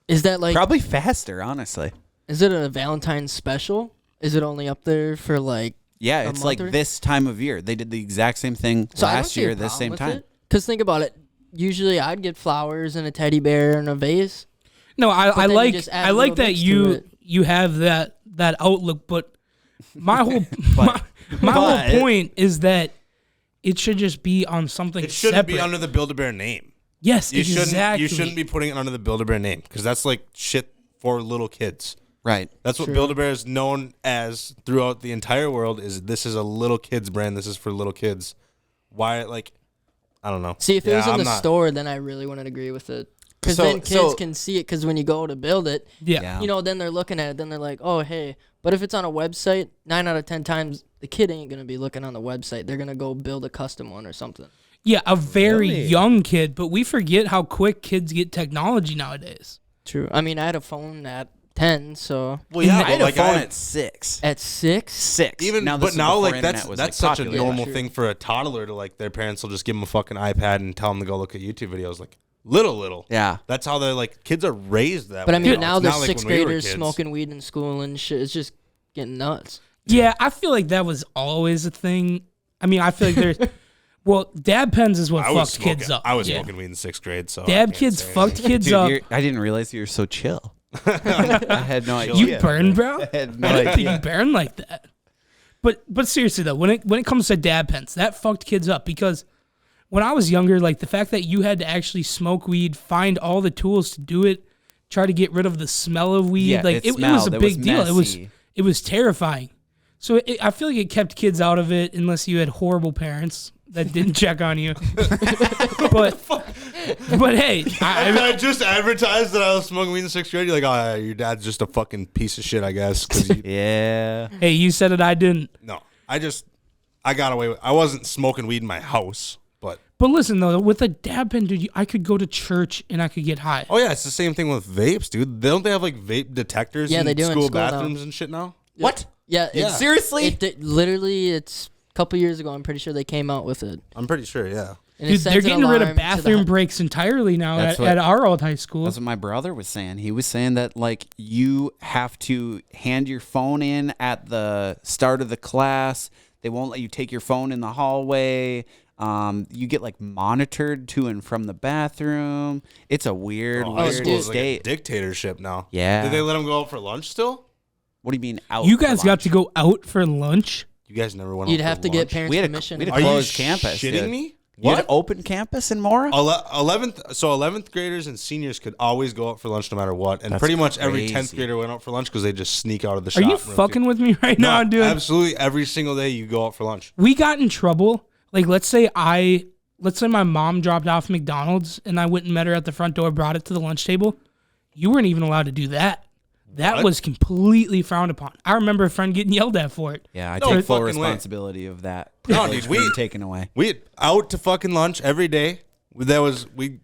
Speaker 4: Is that like,
Speaker 1: Probably faster, honestly.
Speaker 4: is it a Valentine's special? Is it only up there for like,
Speaker 1: Yeah,
Speaker 4: A
Speaker 1: it's
Speaker 4: month
Speaker 1: like
Speaker 4: or-
Speaker 1: this time of year. They did the exact same thing
Speaker 4: so I don't
Speaker 1: last
Speaker 4: see a
Speaker 1: year, this same
Speaker 4: problem
Speaker 1: time.
Speaker 4: with it. Because think about it. Usually I'd get flowers and a teddy bear and a vase.
Speaker 2: No, I
Speaker 4: then you
Speaker 2: like
Speaker 4: just add
Speaker 2: I like
Speaker 4: little
Speaker 2: that
Speaker 4: bits to
Speaker 2: you
Speaker 4: it.
Speaker 2: you have that outlook, but my whole my whole
Speaker 1: but-
Speaker 2: point is that it should just be on something
Speaker 3: It shouldn't
Speaker 2: separate.
Speaker 3: be under the Build-A-Bear name.
Speaker 2: Yes,
Speaker 3: You
Speaker 2: exactly.
Speaker 3: shouldn't be putting it under the Build-A-Bear name because that's like shit for little kids.
Speaker 1: Right.
Speaker 3: That's what Build-A-Bear is known as throughout the entire world. This is a little kids brand. This is for little kids. Why? Like, I don't know.
Speaker 4: See, if it was in
Speaker 3: I'm
Speaker 4: the
Speaker 3: not-
Speaker 4: store, then I really wouldn't agree with it. Because
Speaker 1: So-
Speaker 4: then kids
Speaker 1: so-
Speaker 4: can see it. Because when you go to build it,
Speaker 2: Yeah.
Speaker 1: Yeah.
Speaker 4: you know, then they're looking at it. Then they're like, oh, hey. But if it's on a website, 9 out of 10 times, the kid ain't going to be looking on the website. They're going to go build a custom one or something.
Speaker 2: Yeah, a very
Speaker 1: Really?
Speaker 2: young kid, but we forget how quick kids get technology nowadays.
Speaker 4: True. I mean, I had a phone at 10, so
Speaker 3: Well, yeah,
Speaker 1: I
Speaker 3: but
Speaker 1: had a
Speaker 3: like
Speaker 1: phone
Speaker 3: I-
Speaker 1: at 6.
Speaker 4: at 6?
Speaker 1: 6.
Speaker 3: even
Speaker 1: now, this
Speaker 3: but
Speaker 1: is
Speaker 3: now
Speaker 1: before
Speaker 3: like
Speaker 1: internet
Speaker 3: that's
Speaker 1: was,
Speaker 3: that's
Speaker 1: like,
Speaker 3: such a
Speaker 1: popular.
Speaker 3: normal
Speaker 4: True.
Speaker 3: thing for a toddler to like. Their parents will just give them a fucking iPad and tell them to go look at YouTube videos. Like little.
Speaker 1: Yeah.
Speaker 3: That's how they're like. Kids are raised that
Speaker 4: But
Speaker 3: way.
Speaker 4: I mean,
Speaker 3: It's
Speaker 4: now
Speaker 3: not
Speaker 4: there's
Speaker 3: like
Speaker 4: 6th
Speaker 3: when we were
Speaker 4: graders
Speaker 3: kids.
Speaker 4: smoking weed in school and shit. It's just getting nuts.
Speaker 2: Yeah, I feel like that was always a thing. I mean, I feel like there's well, dab pens is what
Speaker 3: I was
Speaker 2: fucked kids
Speaker 3: smoking-
Speaker 2: up.
Speaker 3: I was
Speaker 2: Yeah.
Speaker 3: smoking weed in 6th grade, so I
Speaker 2: Dab
Speaker 3: can't
Speaker 2: kids
Speaker 3: say
Speaker 2: fucked kids
Speaker 1: Dude,
Speaker 2: up.
Speaker 1: I didn't realize you were so chill. I had no idea.
Speaker 2: You burn, bro?
Speaker 1: I had no
Speaker 2: I didn't think
Speaker 1: idea.
Speaker 2: you burn like that. But seriously though, when it comes to dab pens, that fucked kids up because when I was younger, like the fact that you had to actually smoke weed, find all the tools to do it, try to get rid of the smell of weed.
Speaker 1: Yeah,
Speaker 2: Like
Speaker 1: it
Speaker 2: it was a
Speaker 1: smelled.
Speaker 2: big deal.
Speaker 1: Messy.
Speaker 2: It was terrifying. So I feel like it kept kids out of it unless you had horrible parents that didn't check on you. but hey,
Speaker 3: I just advertised that I was smoking weed in 6th grade. You're like, oh, your dad's just a fucking piece of shit, I guess.
Speaker 1: Yeah.
Speaker 2: Hey, you said it, I didn't.
Speaker 3: No, I got away with. I wasn't smoking weed in my house, but
Speaker 2: listen though, with a dab pen, dude, I could go to church and I could get high.
Speaker 3: oh yeah, it's the same thing with vapes, dude. Don't they have like vape detectors
Speaker 4: Yeah,
Speaker 3: in
Speaker 4: they do in
Speaker 3: school
Speaker 4: school now.
Speaker 3: bathrooms and shit now?
Speaker 1: What?
Speaker 4: Yeah,
Speaker 3: Yeah.
Speaker 1: Seriously?
Speaker 4: Literally, it's a couple years ago. I'm pretty sure they came out with it.
Speaker 3: I'm pretty sure, yeah.
Speaker 4: And it
Speaker 2: Dude,
Speaker 4: sends
Speaker 2: they're
Speaker 4: an
Speaker 2: getting rid of
Speaker 4: alarm to the
Speaker 2: bathroom breaks entirely now
Speaker 1: That's
Speaker 2: at
Speaker 1: what-
Speaker 2: our old high school.
Speaker 1: That's what my brother was saying. He was saying that like you have to hand your phone in at the start of the class. They won't let you take your phone in the hallway. You get like monitored to and from the bathroom. It's a weird,
Speaker 3: High
Speaker 1: weird
Speaker 3: school is like a
Speaker 1: state.
Speaker 3: dictatorship now.
Speaker 1: Yeah.
Speaker 3: Did they let them go out for lunch still?
Speaker 1: What do you mean out?
Speaker 2: You
Speaker 1: for
Speaker 2: guys got
Speaker 1: lunch?
Speaker 2: to go out for lunch.
Speaker 3: You guys never went.
Speaker 4: You'd
Speaker 3: out
Speaker 4: have
Speaker 3: for
Speaker 4: to get
Speaker 3: lunch?
Speaker 4: parents'
Speaker 1: We had a-
Speaker 4: permission.
Speaker 1: we had a
Speaker 3: Are you
Speaker 1: closed campus,
Speaker 3: shitting
Speaker 1: dude.
Speaker 3: me?
Speaker 1: You had
Speaker 3: What?
Speaker 1: open campus in Mora?
Speaker 3: 11th graders and seniors could always go out for lunch no matter what, and
Speaker 1: That's
Speaker 3: pretty much every
Speaker 1: crazy.
Speaker 3: 10th grader went out for lunch because they just sneak out of the
Speaker 2: Are
Speaker 3: shop.
Speaker 2: you
Speaker 3: room,
Speaker 2: fucking
Speaker 3: dude.
Speaker 2: with me right now, dude?
Speaker 3: Absolutely, every single day you go out for lunch.
Speaker 2: We got in trouble. Like, let's say my mom dropped off McDonald's and I went and met her at the front door, brought it to the lunch table. You weren't even allowed to do that. That
Speaker 3: What?
Speaker 2: was completely frowned upon. I remember a friend getting yelled at for it.
Speaker 1: Yeah, I
Speaker 3: No
Speaker 1: take full
Speaker 3: fucking way.
Speaker 1: responsibility of that.
Speaker 3: No,
Speaker 1: privilege
Speaker 3: dude,
Speaker 1: being taken away.
Speaker 3: We had out to fucking lunch every day. There was $1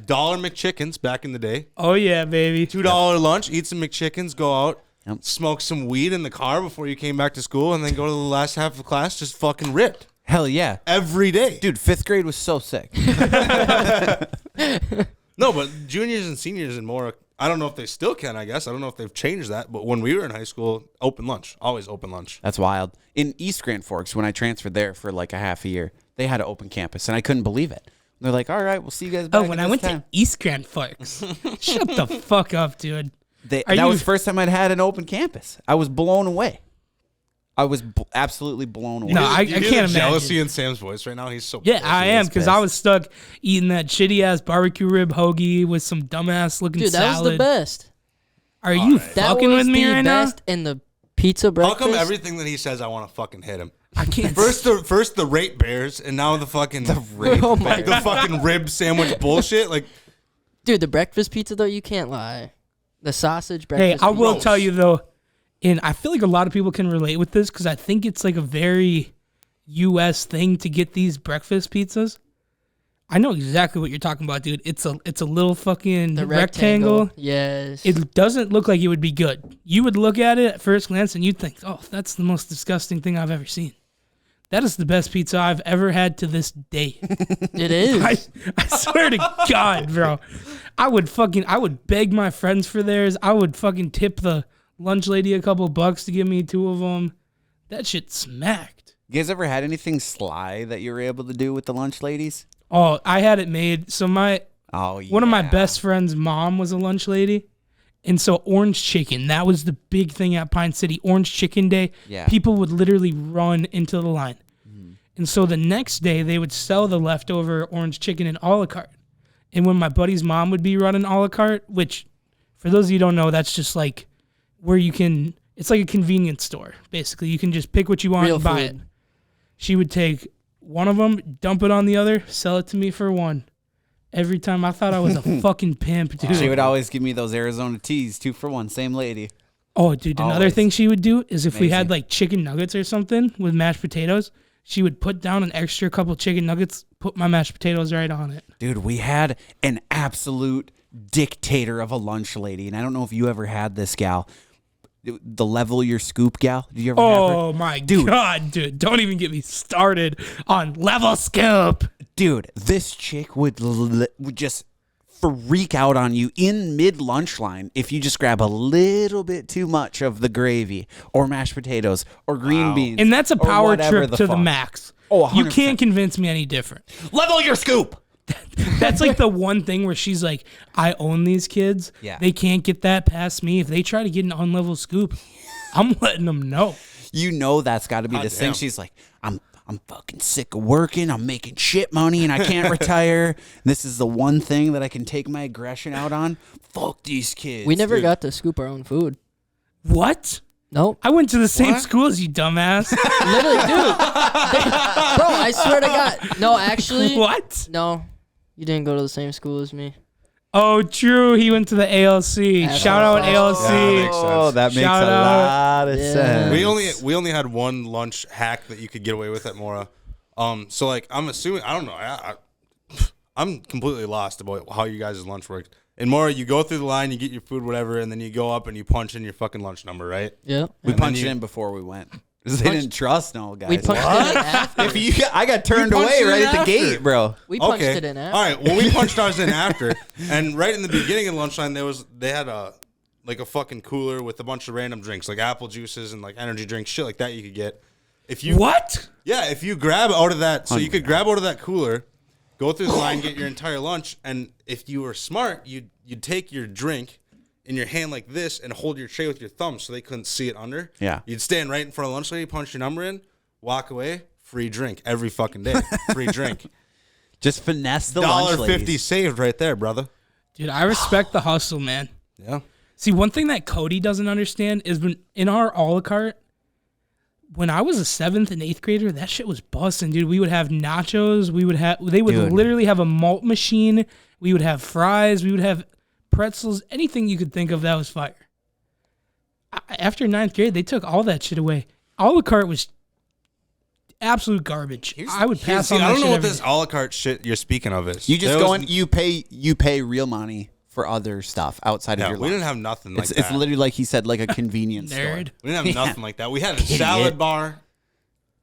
Speaker 3: McChickens back in the day.
Speaker 2: Oh yeah, baby.
Speaker 3: $2 lunch, eat some McChickens, go out,
Speaker 1: Yep.
Speaker 3: smoke some weed in the car before you came back to school, and then go to the last half of class just fucking ripped
Speaker 1: Hell yeah.
Speaker 3: every day.
Speaker 1: Dude, 5th grade was so sick.
Speaker 3: No, but juniors and seniors and more, I don't know if they still can, I guess. I don't know if they've changed that. But when we were in high school, open lunch, always open lunch.
Speaker 1: That's wild. In East Grand Forks, when I transferred there for like a half a year, they had an open campus, and I couldn't believe it. They're like, all right, we'll see you guys back
Speaker 2: Oh, when
Speaker 1: at
Speaker 2: I
Speaker 1: this
Speaker 2: went
Speaker 1: time.
Speaker 2: to East Grand Forks. Shut the fuck up, dude.
Speaker 1: That
Speaker 2: Are you-
Speaker 1: was the first time I'd had an open campus. I was blown away. I was absolutely blown away.
Speaker 2: No, I
Speaker 3: You hear
Speaker 2: can't
Speaker 3: the
Speaker 2: imagine.
Speaker 3: jealousy in Sam's voice right now. He's so
Speaker 2: Yeah,
Speaker 3: pissed.
Speaker 2: I am,
Speaker 1: is
Speaker 2: because I
Speaker 1: pissed.
Speaker 2: was stuck eating that shitty ass barbecue rib hoagie with some dumbass looking
Speaker 4: Dude, that
Speaker 2: salad.
Speaker 4: was the best.
Speaker 2: Are you
Speaker 3: Alright.
Speaker 4: That
Speaker 2: fucking
Speaker 4: was
Speaker 2: with me
Speaker 4: the
Speaker 2: right
Speaker 4: best in the pizza
Speaker 3: How
Speaker 4: breakfast.
Speaker 3: come everything that he says, I want to fucking hit him?
Speaker 2: now? I can't.
Speaker 3: First the rape bears, and now the fucking
Speaker 4: Oh my
Speaker 3: the fucking rib sandwich bullshit. Like,
Speaker 4: Dude, the breakfast pizza though, you can't lie. The sausage
Speaker 2: Hey,
Speaker 4: breakfast.
Speaker 2: I will
Speaker 3: gross.
Speaker 2: tell you though, and I feel like a lot of people can relate with this because I think it's like a very U.S. thing to get these breakfast pizzas. I know exactly what you're talking about, dude. It's a little fucking
Speaker 4: the
Speaker 2: rectangle.
Speaker 4: Yes.
Speaker 2: It doesn't look like it would be good. You would look at it at first glance and you'd think, oh, that's the most disgusting thing I've ever seen. That is the best pizza I've ever had to this day.
Speaker 4: It is.
Speaker 2: I swear to God, bro. I would beg my friends for theirs. I would fucking tip the lunch lady a couple bucks to give me 2 of them. That shit smacked.
Speaker 1: You guys ever had anything sly that you were able to do with the lunch ladies?
Speaker 2: Oh, I had it made. So one of my best friends' mom was a lunch lady. And so orange chicken, that was the big thing at Pine City. Orange chicken day.
Speaker 1: Yeah.
Speaker 2: People would literally run into the line. And so the next day they would sell the leftover orange chicken in a la carte. And when my buddy's mom would be running a la carte, which for those of you who don't know, that's just like where it's like a convenience store. Basically, you can just pick what you want
Speaker 4: Real
Speaker 2: and buy it.
Speaker 4: food.
Speaker 2: She would take one of them, dump it on the other, sell it to me for one. Every time I thought I was a fucking pimp, dude.
Speaker 1: She would always give me those Arizona teas, 2 for 1, same lady.
Speaker 2: Oh, dude, another
Speaker 1: Always.
Speaker 2: thing she would do is if we had
Speaker 1: Amazing.
Speaker 2: like chicken nuggets or something with mashed potatoes, she would put down an extra couple chicken nuggets, put my mashed potatoes right on it.
Speaker 1: Dude, we had an absolute dictator of a lunch lady, and I don't know if you ever had this gal. The level your scoop gal. Did you ever have her?
Speaker 2: Oh my
Speaker 1: Dude.
Speaker 2: God, dude. Don't even get me started on level scoop.
Speaker 1: Dude, this chick would just freak out on you in mid-lunch line if you just grab a little bit too much of the gravy or mashed potatoes or green beans.
Speaker 2: And that's a
Speaker 1: or
Speaker 2: power
Speaker 1: whatever
Speaker 2: trip to the
Speaker 1: fuck.
Speaker 2: max.
Speaker 1: Oh,
Speaker 2: you
Speaker 1: 100%.
Speaker 2: can't convince me any different.
Speaker 1: Level your scoop.
Speaker 2: That's like the one thing where she's like, I own these kids.
Speaker 1: Yeah.
Speaker 2: They can't get that past me. If they try to get an unlevel scoop, I'm letting them know.
Speaker 1: You know that's got to be this thing.
Speaker 3: damn.
Speaker 1: She's like, I'm I'm fucking sick of working. I'm making shit money and I can't retire. This is the one thing that I can take my aggression out on. Fuck these kids.
Speaker 4: We never got to scoop our own food.
Speaker 2: What?
Speaker 4: Nope.
Speaker 2: I went to the same school as you, dumbass.
Speaker 4: Literally, dude. Bro, I swear to God. No, actually.
Speaker 2: What?
Speaker 4: No. You didn't go to the same school as me.
Speaker 2: Oh, true. He went to the ALC.
Speaker 4: That's
Speaker 2: Shout out
Speaker 4: awesome.
Speaker 2: ALC.
Speaker 3: Yeah, makes sense.
Speaker 1: Oh, that makes
Speaker 2: Shout
Speaker 1: a
Speaker 2: out.
Speaker 1: lot of
Speaker 4: Yeah.
Speaker 1: sense.
Speaker 3: We only had one lunch hack that you could get away with at Mora. So like I'm assuming I don't know. I'm completely lost about how you guys' lunch works. In Mora, you go through the line, you get your food, whatever, and then you go up and you punch in your fucking lunch number, right?
Speaker 4: Yeah.
Speaker 1: We
Speaker 3: And then
Speaker 1: punched
Speaker 3: you-
Speaker 1: in before we went. Because they didn't trust no guys.
Speaker 4: We punched it in after.
Speaker 1: If you, I got turned
Speaker 3: punched
Speaker 1: away
Speaker 3: it in
Speaker 1: right at the
Speaker 3: after.
Speaker 1: gate, bro.
Speaker 4: We punched
Speaker 3: Okay.
Speaker 4: it in after.
Speaker 3: All right. Well, we punched ours in after, and right in the beginning of the lunch line, they had a fucking cooler with a bunch of random drinks, like apple juices and like energy drinks, shit like that you could get. If you
Speaker 2: What?
Speaker 3: Yeah, if you grab out of that, so you could grab out of that cooler, go through the line, get your entire lunch, and if you were smart, you'd take your drink in your hand like this and hold your tray with your thumb so they couldn't see it under.
Speaker 1: Yeah.
Speaker 3: You'd stand right in front of the lunch lady, punch your number in, walk away, free drink every fucking day. Free drink.
Speaker 1: Just finesse the lunch
Speaker 3: $1.50
Speaker 1: ladies.
Speaker 3: saved right there, brother.
Speaker 2: Dude, I respect the hustle, man.
Speaker 3: Yeah.
Speaker 2: See, one thing that Cody doesn't understand is when in our a la carte, when I was a 7th and 8th grader, that shit was busting, dude. We would have nachos. They would
Speaker 1: Dude.
Speaker 2: literally have a malt machine. We would have fries. We would have pretzels. Anything you could think of that was fire. After 9th grade, they took all that shit away. A la carte was absolute garbage. I would pass
Speaker 3: See,
Speaker 2: on that
Speaker 3: I don't
Speaker 2: shit
Speaker 3: know what
Speaker 2: every
Speaker 3: this
Speaker 2: day.
Speaker 3: a la carte shit you're speaking of is.
Speaker 1: You just
Speaker 3: There
Speaker 1: go
Speaker 3: was-
Speaker 1: in, you pay real money for other stuff outside of
Speaker 3: Yeah,
Speaker 1: your
Speaker 3: we
Speaker 1: lunch.
Speaker 3: didn't have nothing like
Speaker 1: It's
Speaker 3: that.
Speaker 1: literally like he said, like a convenience store.
Speaker 2: Nerd.
Speaker 3: We didn't have nothing like that. We had a salad bar,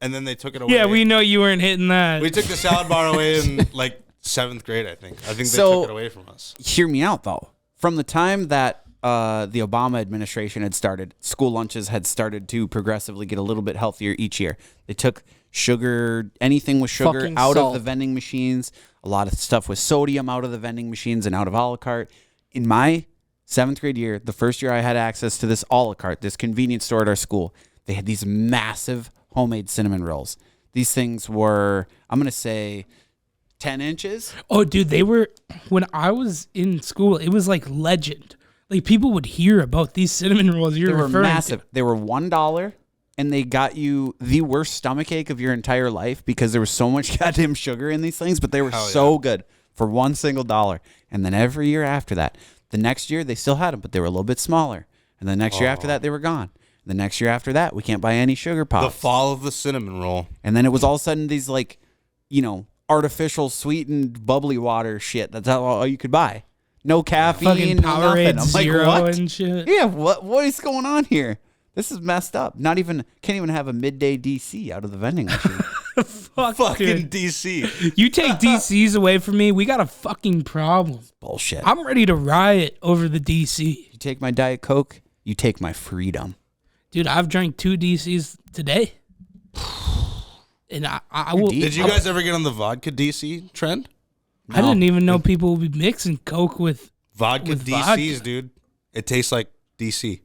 Speaker 3: and then they took it away.
Speaker 2: Yeah, we know you weren't hitting that.
Speaker 3: We took the salad bar away in like 7th grade, I think. I think they
Speaker 1: So-
Speaker 3: took it away from us.
Speaker 1: Hear me out though. From the time that the Obama administration had started, school lunches had started to progressively get a little bit healthier each year. They took sugar, anything with sugar,
Speaker 4: Fucking
Speaker 1: out
Speaker 4: salt.
Speaker 1: of the vending machines. A lot of stuff with sodium out of the vending machines and out of a la carte. In my 7th grade year, the first year I had access to this a la carte, this convenience store at our school, they had these massive homemade cinnamon rolls. These things were, I'm going to say, 10 inches.
Speaker 2: Oh, dude, they were, when I was in school, it was like legend. Like, people would hear about these cinnamon rolls you're
Speaker 1: They were
Speaker 2: referring
Speaker 1: massive.
Speaker 2: to.
Speaker 1: They were $1, and they got you the worst stomach ache of your entire life because there was so much goddamn sugar in these things, but they were
Speaker 3: Hell
Speaker 1: so good for one single dollar. And then every year after that, the next year they still had them, but they were a little bit smaller. And the next year after that, they were gone. The next year after that, we can't buy any sugar
Speaker 3: The
Speaker 1: pops.
Speaker 3: fall of the cinnamon roll.
Speaker 1: And then it was all of a sudden these like, artificial sweetened bubbly water shit. That's all you could buy. No caffeine,
Speaker 2: Fucking
Speaker 1: no
Speaker 2: Powerade
Speaker 1: nothing. I'm like,
Speaker 2: Zero
Speaker 1: what?
Speaker 2: and shit.
Speaker 1: Yeah, what is going on here? This is messed up. Can't even have a midday DC out of the vending machine.
Speaker 2: Fuck,
Speaker 3: Fucking
Speaker 2: dude.
Speaker 3: DC.
Speaker 2: You take DCs away from me, we got a fucking problem.
Speaker 1: Bullshit.
Speaker 2: I'm ready to riot over the DC.
Speaker 1: You take my Diet Coke, you take my freedom.
Speaker 2: Dude, I've drank 2 DCs today. And I will.
Speaker 1: deep.
Speaker 3: Did you guys ever get on the vodka DC trend?
Speaker 2: I didn't even know people would be mixing Coke with.
Speaker 3: Vodka
Speaker 2: With
Speaker 3: DCs,
Speaker 2: vodka.
Speaker 3: dude. It tastes like DC.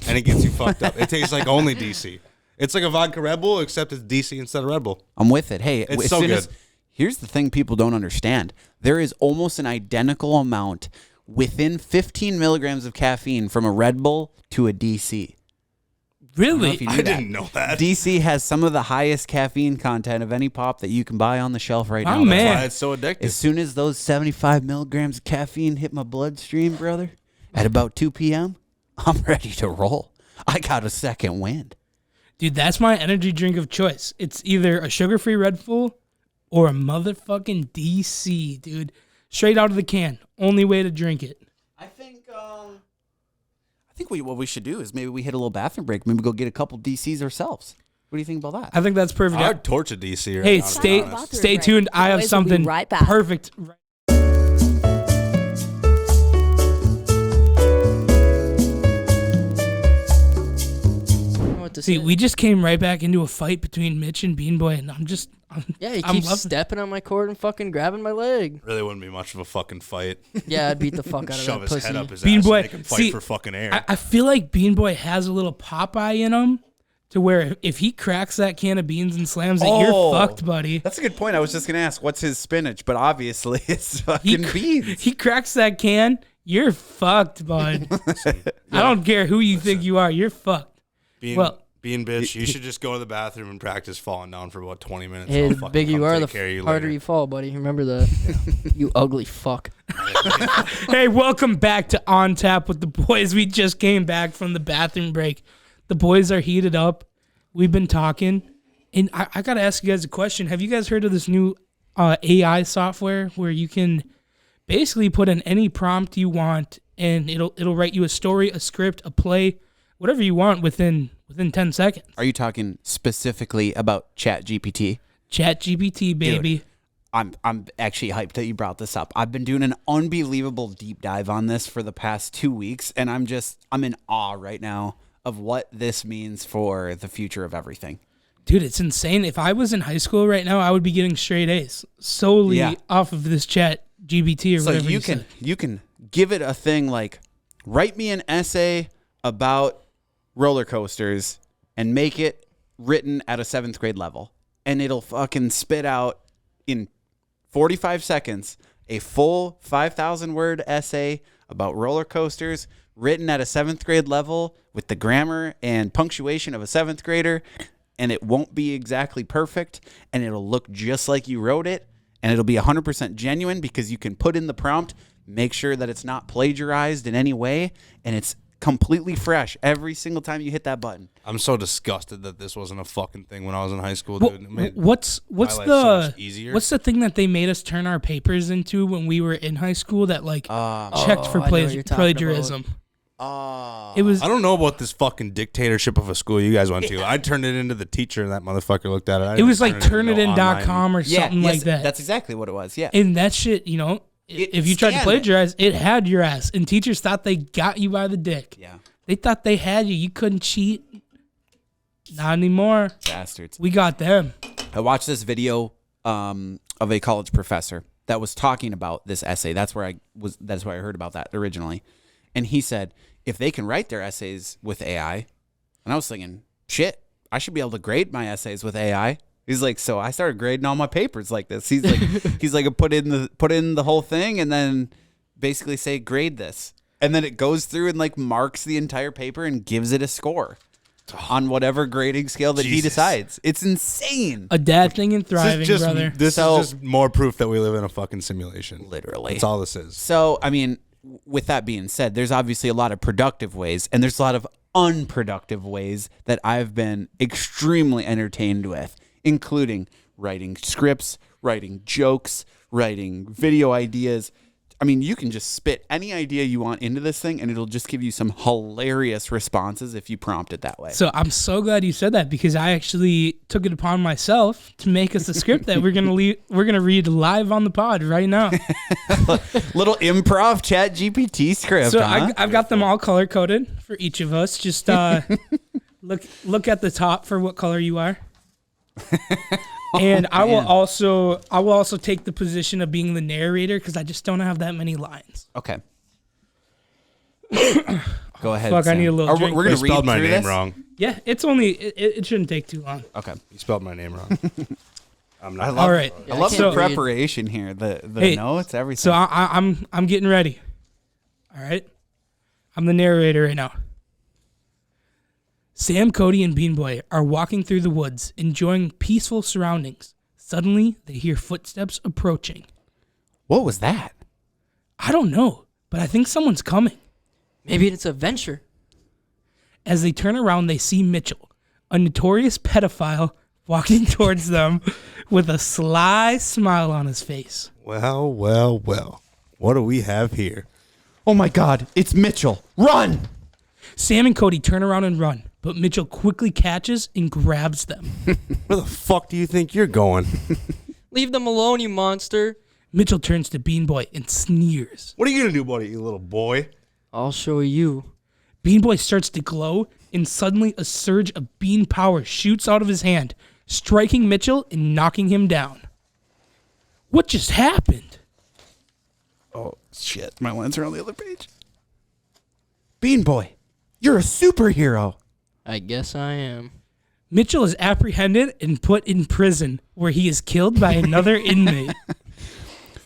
Speaker 3: And it gets you fucked up. It tastes like only DC. It's like a vodka Red Bull, except it's DC instead of Red Bull.
Speaker 1: I'm with it. Hey,
Speaker 3: It's
Speaker 1: as
Speaker 3: so
Speaker 1: soon
Speaker 3: good.
Speaker 1: as- here's the thing people don't understand. There is almost an identical amount within 15 milligrams of caffeine from a Red Bull to a DC.
Speaker 2: Really?
Speaker 1: if you knew
Speaker 3: I
Speaker 1: that.
Speaker 3: didn't know that.
Speaker 1: DC has some of the highest caffeine content of any pop that you can buy on the shelf right
Speaker 2: Oh,
Speaker 1: now.
Speaker 2: man.
Speaker 3: That's why it's so addictive.
Speaker 1: As soon as those 75 milligrams of caffeine hit my bloodstream, brother, at about 2 p.m., I'm ready to roll. I got a second wind.
Speaker 2: Dude, that's my energy drink of choice. It's either a sugar-free Red Bull or a motherfucking DC, dude. Straight out of the can. Only way to drink it.
Speaker 1: I think what we should do is maybe we hit a little bathroom break. Maybe go get a couple DCs ourselves. What do you think about that?
Speaker 2: I think that's perfect.
Speaker 3: I'd torch a DC right
Speaker 2: Hey,
Speaker 3: now, to be
Speaker 2: stay
Speaker 3: honest.
Speaker 2: stay tuned. I have
Speaker 6: Boys will be
Speaker 2: something
Speaker 6: right back.
Speaker 2: perfect.
Speaker 4: What to
Speaker 2: See,
Speaker 4: say.
Speaker 2: we just came right back into a fight between Mitch and Bean Boy, and I'm
Speaker 4: Yeah, he
Speaker 2: I'm
Speaker 4: keeps
Speaker 2: loving-
Speaker 4: stepping on my court and fucking grabbing my leg.
Speaker 3: Really wouldn't be much of a fucking fight.
Speaker 4: Yeah, I'd beat the fuck out of
Speaker 3: Shove
Speaker 4: that
Speaker 3: his head
Speaker 4: pussy.
Speaker 3: up his
Speaker 2: Bean
Speaker 3: ass
Speaker 2: Boy,
Speaker 3: and make him fight
Speaker 2: see,
Speaker 3: for fucking air.
Speaker 2: I feel like Bean Boy has a little Popeye in him to where if he cracks that can of beans and slams it, you're fucked, buddy.
Speaker 1: That's a good point. I was just gonna ask, what's his spinach? But obviously, it's fucking beans.
Speaker 2: He cracks that can, you're fucked, bud. I don't care who you think you are, you're fucked.
Speaker 3: Being bitch, you should just go to the bathroom and practice falling down for about 20 minutes.
Speaker 4: Hey,
Speaker 3: I'll
Speaker 4: the
Speaker 3: fucking
Speaker 4: bigger you
Speaker 3: come
Speaker 4: are,
Speaker 3: take
Speaker 4: the
Speaker 3: care of you
Speaker 4: harder
Speaker 3: later.
Speaker 4: you fall, buddy. Remember that. You ugly fuck.
Speaker 2: Hey, welcome back to On Tap with the boys. We just came back from the bathroom break. The boys are heated up. We've been talking. And I got to ask you guys a question. Have you guys heard of this new AI software where you can basically put in any prompt you want and it'll write you a story, a script, a play, whatever you want within 10 seconds?
Speaker 1: Are you talking specifically about Chat GPT?
Speaker 2: Chat GPT, baby.
Speaker 1: Dude, I'm actually hyped that you brought this up. I've been doing an unbelievable deep dive on this for the past 2 weeks, and I'm in awe right now of what this means for the future of everything.
Speaker 2: Dude, it's insane. If I was in high school right now, I would be getting straight A's solely off of this Chat GPT or whatever
Speaker 1: you can give it a thing like, write me an essay about roller coasters and make it written at a 7th grade level, and it'll fucking spit out in 45 seconds a full 5,000 word essay about roller coasters written at a 7th grade level with the grammar and punctuation of a 7th grader, and it won't be exactly perfect, and it'll look just like you wrote it, and it'll be 100% genuine because you can put in the prompt, make sure that it's not plagiarized in any way, and it's completely fresh every single time you hit that button.
Speaker 3: I'm so disgusted that this wasn't a fucking thing when I was in high school, dude. It made
Speaker 2: What's
Speaker 3: my life so much easier.
Speaker 2: what's the thing that they made us turn our papers into when we were in high school that like checked for
Speaker 4: I know what you're talking
Speaker 2: plagiarism? It was
Speaker 3: I don't know about this fucking dictatorship of a school you guys went to. I turned it into the teacher, and that motherfucker looked at it. I
Speaker 2: it was
Speaker 3: didn't
Speaker 2: like
Speaker 3: turn it into
Speaker 2: turnitin.com or
Speaker 1: Yeah,
Speaker 2: something
Speaker 1: yes,
Speaker 2: like that.
Speaker 1: That's exactly what it was. Yeah.
Speaker 2: And that shit, if you tried to
Speaker 1: scanned it.
Speaker 2: plagiarize, it had your ass. And teachers thought they got you by the dick.
Speaker 1: Yeah.
Speaker 2: They thought they had you. You couldn't cheat. Not anymore.
Speaker 1: Bastards.
Speaker 2: We got them.
Speaker 1: I watched this video of a college professor that was talking about this essay. That's where I heard about that originally. And he said, if they can write their essays with AI, and I was thinking, shit, I should be able to grade my essays with AI. He's like, so I started grading all my papers like this. He's like, put in the whole thing and then basically say, grade this. And then it goes through and like marks the entire paper and gives it a score on whatever grading scale that he
Speaker 3: Jesus.
Speaker 1: decides. It's insane.
Speaker 2: A dad thing and thriving, brother.
Speaker 3: This is just more proof that we live in a fucking simulation.
Speaker 1: Literally.
Speaker 3: That's all this is.
Speaker 1: So, I mean, with that being said, there's obviously a lot of productive ways and there's a lot of unproductive ways that I've been extremely entertained with, including writing scripts, writing jokes, writing video ideas. I mean, you can just spit any idea you want into this thing and it'll just give you some hilarious responses if you prompt it that way.
Speaker 2: So I'm so glad you said that because I actually took it upon myself to make us a script that we're gonna read live on the pod right now.
Speaker 1: Little improv Chat GPT script.
Speaker 2: So
Speaker 1: huh?
Speaker 2: I've got them all color coded for each of us. Just look at the top for what color you are. And I will also take the position of being the narrator because I just don't have that many lines.
Speaker 1: Okay. Go ahead.
Speaker 2: Fuck, I
Speaker 1: Sam.
Speaker 2: need a little drink.
Speaker 1: We're
Speaker 3: You
Speaker 1: gonna read
Speaker 3: spelled my
Speaker 1: through
Speaker 3: name
Speaker 1: this?
Speaker 3: wrong.
Speaker 2: Yeah, it's only it shouldn't take too long.
Speaker 1: Okay.
Speaker 3: You spelled my name wrong. I'm not.
Speaker 2: All right.
Speaker 1: I love
Speaker 4: can't
Speaker 1: the
Speaker 4: read.
Speaker 1: preparation here. The
Speaker 2: Hey,
Speaker 1: notes, everything.
Speaker 2: So I'm getting ready. All right, I'm the narrator right now. Sam, Cody, and Bean Boy are walking through the woods, enjoying peaceful surroundings. Suddenly, they hear footsteps approaching.
Speaker 1: What was that?
Speaker 2: I don't know, but I think someone's coming.
Speaker 4: Maybe it's a venture.
Speaker 2: As they turn around, they see Mitchell, a notorious pedophile, walking towards them with a sly smile on his face.
Speaker 3: Well, well, well. What do we have here?
Speaker 1: Oh my God! It's Mitchell! Run!
Speaker 2: Sam and Cody turn around and run, but Mitchell quickly catches and grabs them.
Speaker 3: Where the fuck do you think you're going?
Speaker 4: Leave them alone, you monster.
Speaker 2: Mitchell turns to Bean Boy and sneers.
Speaker 3: What are you gonna do, buddy, you little boy?
Speaker 4: I'll show you.
Speaker 2: Bean Boy starts to glow, and suddenly a surge of bean power shoots out of his hand, striking Mitchell and knocking him down. What just happened?
Speaker 1: Oh shit! My lines are on the other page. Bean Boy, you're a superhero.
Speaker 4: I guess I am.
Speaker 2: Mitchell is apprehended and put in prison, where he is killed by another inmate.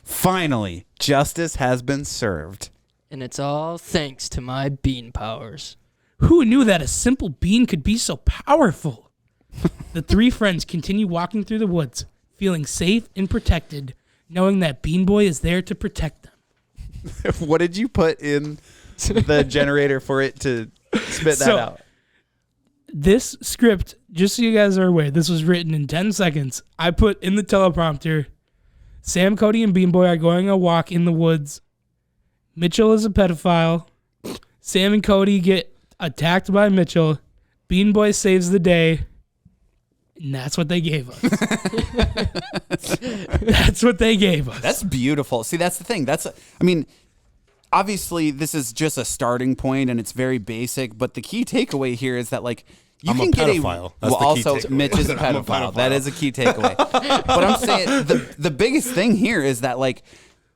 Speaker 1: Finally, justice has been served.
Speaker 4: And it's all thanks to my bean powers.
Speaker 2: Who knew that a simple bean could be so powerful? The three friends continue walking through the woods, feeling safe and protected, knowing that Bean Boy is there to protect them.
Speaker 1: What did you put in the generator for it to spit that out?
Speaker 2: This script, just so you guys are aware, this was written in 10 seconds. I put in the teleprompter, Sam, Cody, and Bean Boy are going a walk in the woods. Mitchell is a pedophile. Sam and Cody get attacked by Mitchell. Bean Boy saves the day. And that's what they gave us. That's what they gave us.
Speaker 1: That's beautiful. See, that's the thing. Obviously, this is just a starting point, and it's very basic. But the key takeaway here is that, like,
Speaker 3: I'm a pedophile. That's the key takeaway.
Speaker 1: Mitch is a
Speaker 3: I'm a
Speaker 1: pedophile.
Speaker 3: pedophile.
Speaker 1: That is a key takeaway. But I'm saying the biggest thing here is that, like,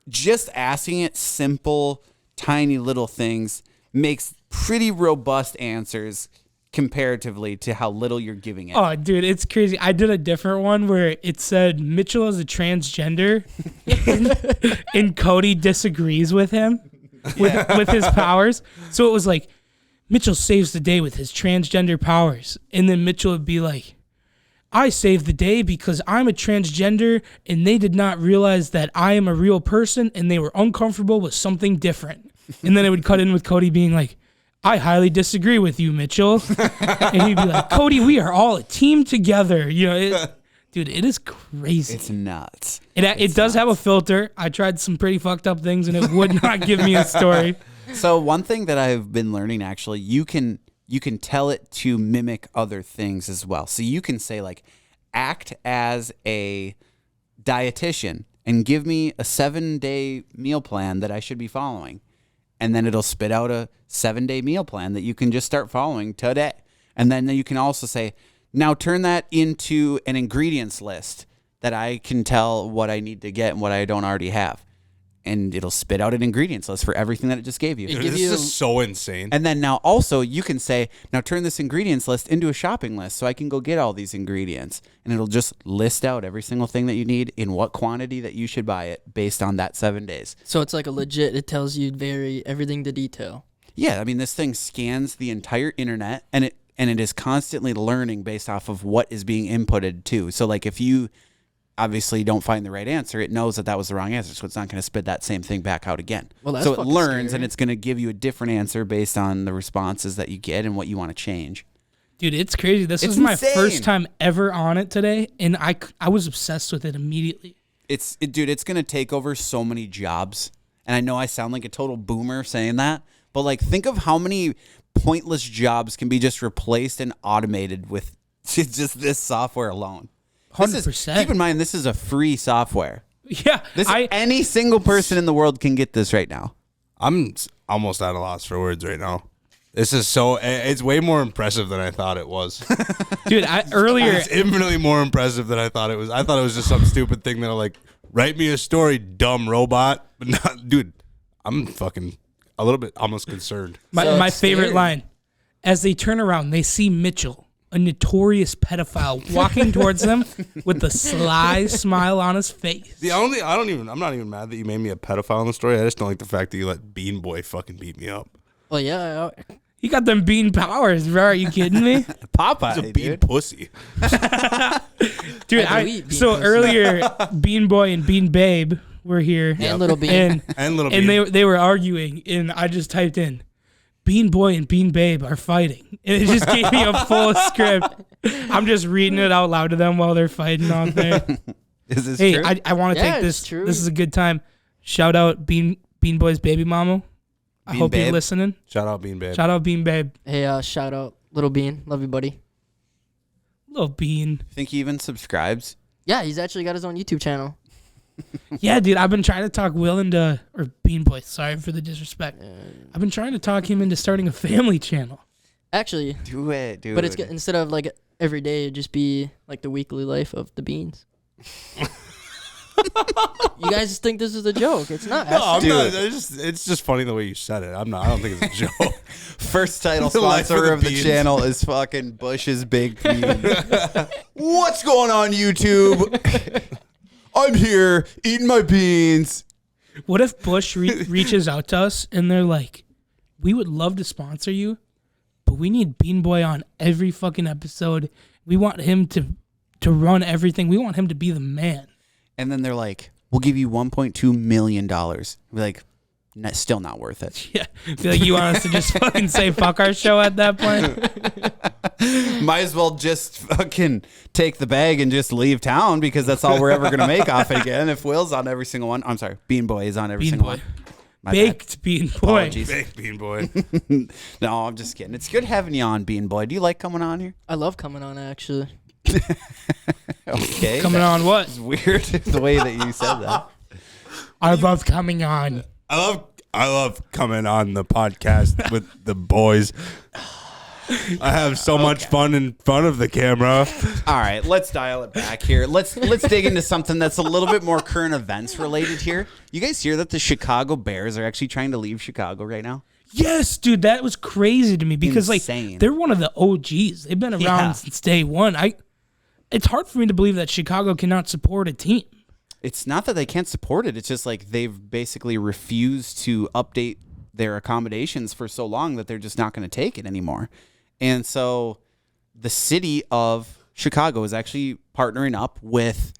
Speaker 1: just asking it simple, tiny little things makes pretty robust answers comparatively to how little you're giving it.
Speaker 2: Oh, dude, it's crazy. I did a different one where it said Mitchell is a transgender, and Cody disagrees with him with his powers. So it was like, Mitchell saves the day with his transgender powers. And then Mitchell would be like, I saved the day because I'm a transgender and they did not realize that I am a real person and they were uncomfortable with something different. And then it would cut in with Cody being like, I highly disagree with you, Mitchell. And he'd be like, Cody, we are all a team together. You know, dude, it is crazy.
Speaker 1: It's nuts.
Speaker 2: It does have a filter. I tried some pretty fucked up things and it would not give me a story.
Speaker 1: So one thing that I've been learning, actually, you can tell it to mimic other things as well. So you can say, like, act as a dietitian and give me a 7-day meal plan that I should be following. And then it'll spit out a 7-day meal plan that you can just start following today. And then you can also say, now turn that into an ingredients list that I can tell what I need to get and what I don't already have. And it'll spit out an ingredients list for everything that it just gave you.
Speaker 3: Dude, this is so insane.
Speaker 1: And then now also you can say, now turn this ingredients list into a shopping list so I can go get all these ingredients. And it'll just list out every single thing that you need in what quantity that you should buy it based on that 7 days.
Speaker 4: So it's like a legit, it tells you everything to detail.
Speaker 1: Yeah, I mean, this thing scans the entire internet and it is constantly learning based off of what is being inputted too. So like if you obviously don't find the right answer, it knows that was the wrong answer, so it's not going to spit that same thing back out again.
Speaker 4: Well, that's
Speaker 1: so it
Speaker 4: fucking
Speaker 1: learns,
Speaker 4: scary.
Speaker 1: and it's going to give you a different answer based on the responses that you get and what you want to change.
Speaker 2: Dude, it's crazy. This
Speaker 1: It's
Speaker 2: was my
Speaker 1: insane.
Speaker 2: first time ever on it today, and I was obsessed with it immediately.
Speaker 1: Dude, it's going to take over so many jobs, and I know I sound like a total boomer saying that, but like think of how many pointless jobs can be just replaced and automated with just this software alone.
Speaker 2: 100%.
Speaker 1: Keep in mind, this is a free software.
Speaker 2: Yeah,
Speaker 1: Any single person in the world can get this right now.
Speaker 3: I'm almost at a loss for words right now. This is it's way more impressive than I thought it was.
Speaker 2: dude. Earlier,
Speaker 3: It's infinitely more impressive than I thought it was. I thought it was just some stupid thing that'll like, write me a story, dumb robot. But not, dude, I'm fucking a little bit almost concerned.
Speaker 2: my
Speaker 4: it's
Speaker 2: favorite
Speaker 4: scary.
Speaker 2: line, as they turn around, they see Mitchell, a notorious pedophile, walking towards them with a sly smile on his face.
Speaker 3: I'm not even mad that you made me a pedophile in the story. I just don't like the fact that you let Bean Boy fucking beat me up.
Speaker 4: Well, yeah,
Speaker 2: He got them bean powers, bro. Are you kidding me?
Speaker 1: Popeye,
Speaker 3: He's a bean
Speaker 1: dude.
Speaker 3: pussy.
Speaker 2: Dude,
Speaker 4: I do eat bean
Speaker 2: so
Speaker 4: pussy.
Speaker 2: earlier, Bean Boy and Bean Babe were here.
Speaker 4: and Little Bean.
Speaker 2: And
Speaker 3: And little
Speaker 2: and
Speaker 3: Bean.
Speaker 2: they were arguing, and I just typed in, Bean Boy and Bean Babe are fighting. And it just gave me a full script. I'm just reading it out loud to them while they're fighting out there.
Speaker 1: Is this
Speaker 2: Hey,
Speaker 1: true?
Speaker 2: I want to
Speaker 4: Yeah,
Speaker 2: take
Speaker 4: it's
Speaker 2: this.
Speaker 4: true.
Speaker 2: This is a good time. Shout out Bean Boy's baby mama. I
Speaker 1: Bean
Speaker 2: hope you're
Speaker 1: Babe?
Speaker 2: listening.
Speaker 3: Shout out Bean Babe.
Speaker 2: Shout out Bean Babe.
Speaker 4: Hey, shout out Little Bean. Love you, buddy.
Speaker 2: Little Bean.
Speaker 1: Think he even subscribes?
Speaker 4: Yeah, he's actually got his own YouTube channel.
Speaker 2: Yeah, dude, I've been trying to talk Will into, or Bean Boy, sorry for the disrespect. I've been trying to talk him into starting a family channel.
Speaker 4: Actually,
Speaker 1: Do it, dude.
Speaker 4: but it's instead of like every day, it'd just be like the weekly life of the beans. You guys think this is a joke? It's not.
Speaker 3: No, I'm
Speaker 1: Dude.
Speaker 3: not. It's just funny the way you said it. I'm not. I don't think it's a joke.
Speaker 1: First title
Speaker 3: The life
Speaker 1: sponsor of the
Speaker 3: beans.
Speaker 1: channel is fucking Bush's Big Beans. What's going on, YouTube? I'm here eating my beans.
Speaker 2: What if Bush reaches out to us and they're like, we would love to sponsor you, but we need Bean Boy on every fucking episode. We want him to run everything. We want him to be the man.
Speaker 1: And then they're like, we'll give you $1.2 million. We're like, still not worth it.
Speaker 2: Yeah. I feel like you want us to just fucking say fuck our show at that point.
Speaker 1: Might as well just fucking take the bag and just leave town because that's all we're ever going to make off it again. If Will's on every single one. I'm sorry. Bean Boy is on every
Speaker 2: Bean
Speaker 1: single
Speaker 2: Boy.
Speaker 1: one. My bad.
Speaker 2: Baked Bean Boy.
Speaker 1: Apologies.
Speaker 3: Big Bean Boy.
Speaker 1: No, I'm just kidding. It's good having you on, Bean Boy. Do you like coming on here?
Speaker 4: I love coming on, actually.
Speaker 1: Okay.
Speaker 2: Coming on what?
Speaker 1: It's weird the way that you said that.
Speaker 2: I love coming on.
Speaker 3: I love coming on the podcast with the boys. I have so much fun in front of the camera.
Speaker 1: All right, let's dial it back here. Let's dig into something that's a little bit more current events related here. You guys hear that the Chicago Bears are actually trying to leave Chicago right now?
Speaker 2: Yes, dude, that was crazy to me because
Speaker 1: Insane.
Speaker 2: like they're one of the OGs. They've been around
Speaker 1: Yeah.
Speaker 2: since day one. It's hard for me to believe that Chicago cannot support a team.
Speaker 1: It's not that they can't support it. It's just like they've basically refused to update their accommodations for so long that they're just not going to take it anymore. And so the city of Chicago is actually partnering up with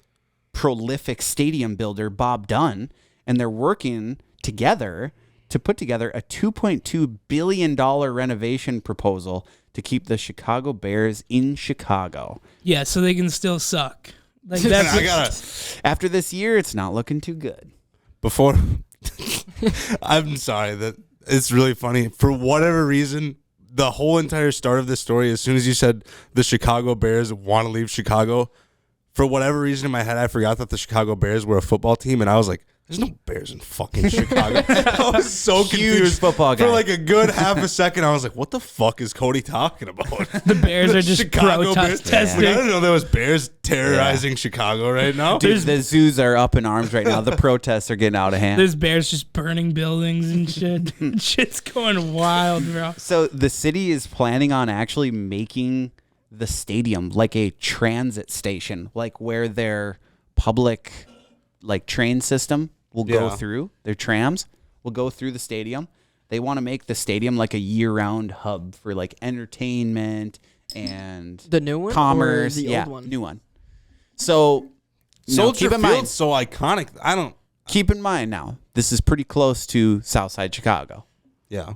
Speaker 1: prolific stadium builder Bob Dunn, and they're working together to put together a $2.2 billion renovation proposal to keep the Chicago Bears in Chicago.
Speaker 2: Yeah, so they can still suck. Like
Speaker 3: I
Speaker 2: that's
Speaker 3: gotta
Speaker 1: After this year, it's not looking too good.
Speaker 3: before. I'm sorry that it's really funny. For whatever reason, the whole entire start of this story, as soon as you said the Chicago Bears want to leave Chicago, for whatever reason in my head, I forgot that the Chicago Bears were a football team, and I was like, there's no Bears in fucking Chicago. I was so
Speaker 1: Huge
Speaker 3: confused.
Speaker 1: football guy.
Speaker 3: For like a good half a second, I was like, what the fuck is Cody talking about?
Speaker 2: the Bears are just
Speaker 3: Chicago Bears.
Speaker 2: protesting.
Speaker 3: Like, I didn't know there was Bears terrorizing Chicago right now.
Speaker 1: Dude, the zoos are up in arms right now. The protests are getting out of hand.
Speaker 2: There's bears just burning buildings and shit. Shit's going wild, bro.
Speaker 1: So the city is planning on actually making the stadium like a transit station, like where their public like train system will go
Speaker 3: Yeah.
Speaker 1: through. Their trams will go through the stadium. They want to make the stadium like a year-round hub for like entertainment and
Speaker 4: The new one?
Speaker 1: commerce.
Speaker 4: Or the
Speaker 1: Yeah,
Speaker 4: old one?
Speaker 1: new one. So now,
Speaker 3: Soldier
Speaker 1: keep in
Speaker 3: Field's
Speaker 1: mind,
Speaker 3: so iconic. I don't.
Speaker 1: keep in mind now, this is pretty close to Southside Chicago.
Speaker 3: Yeah.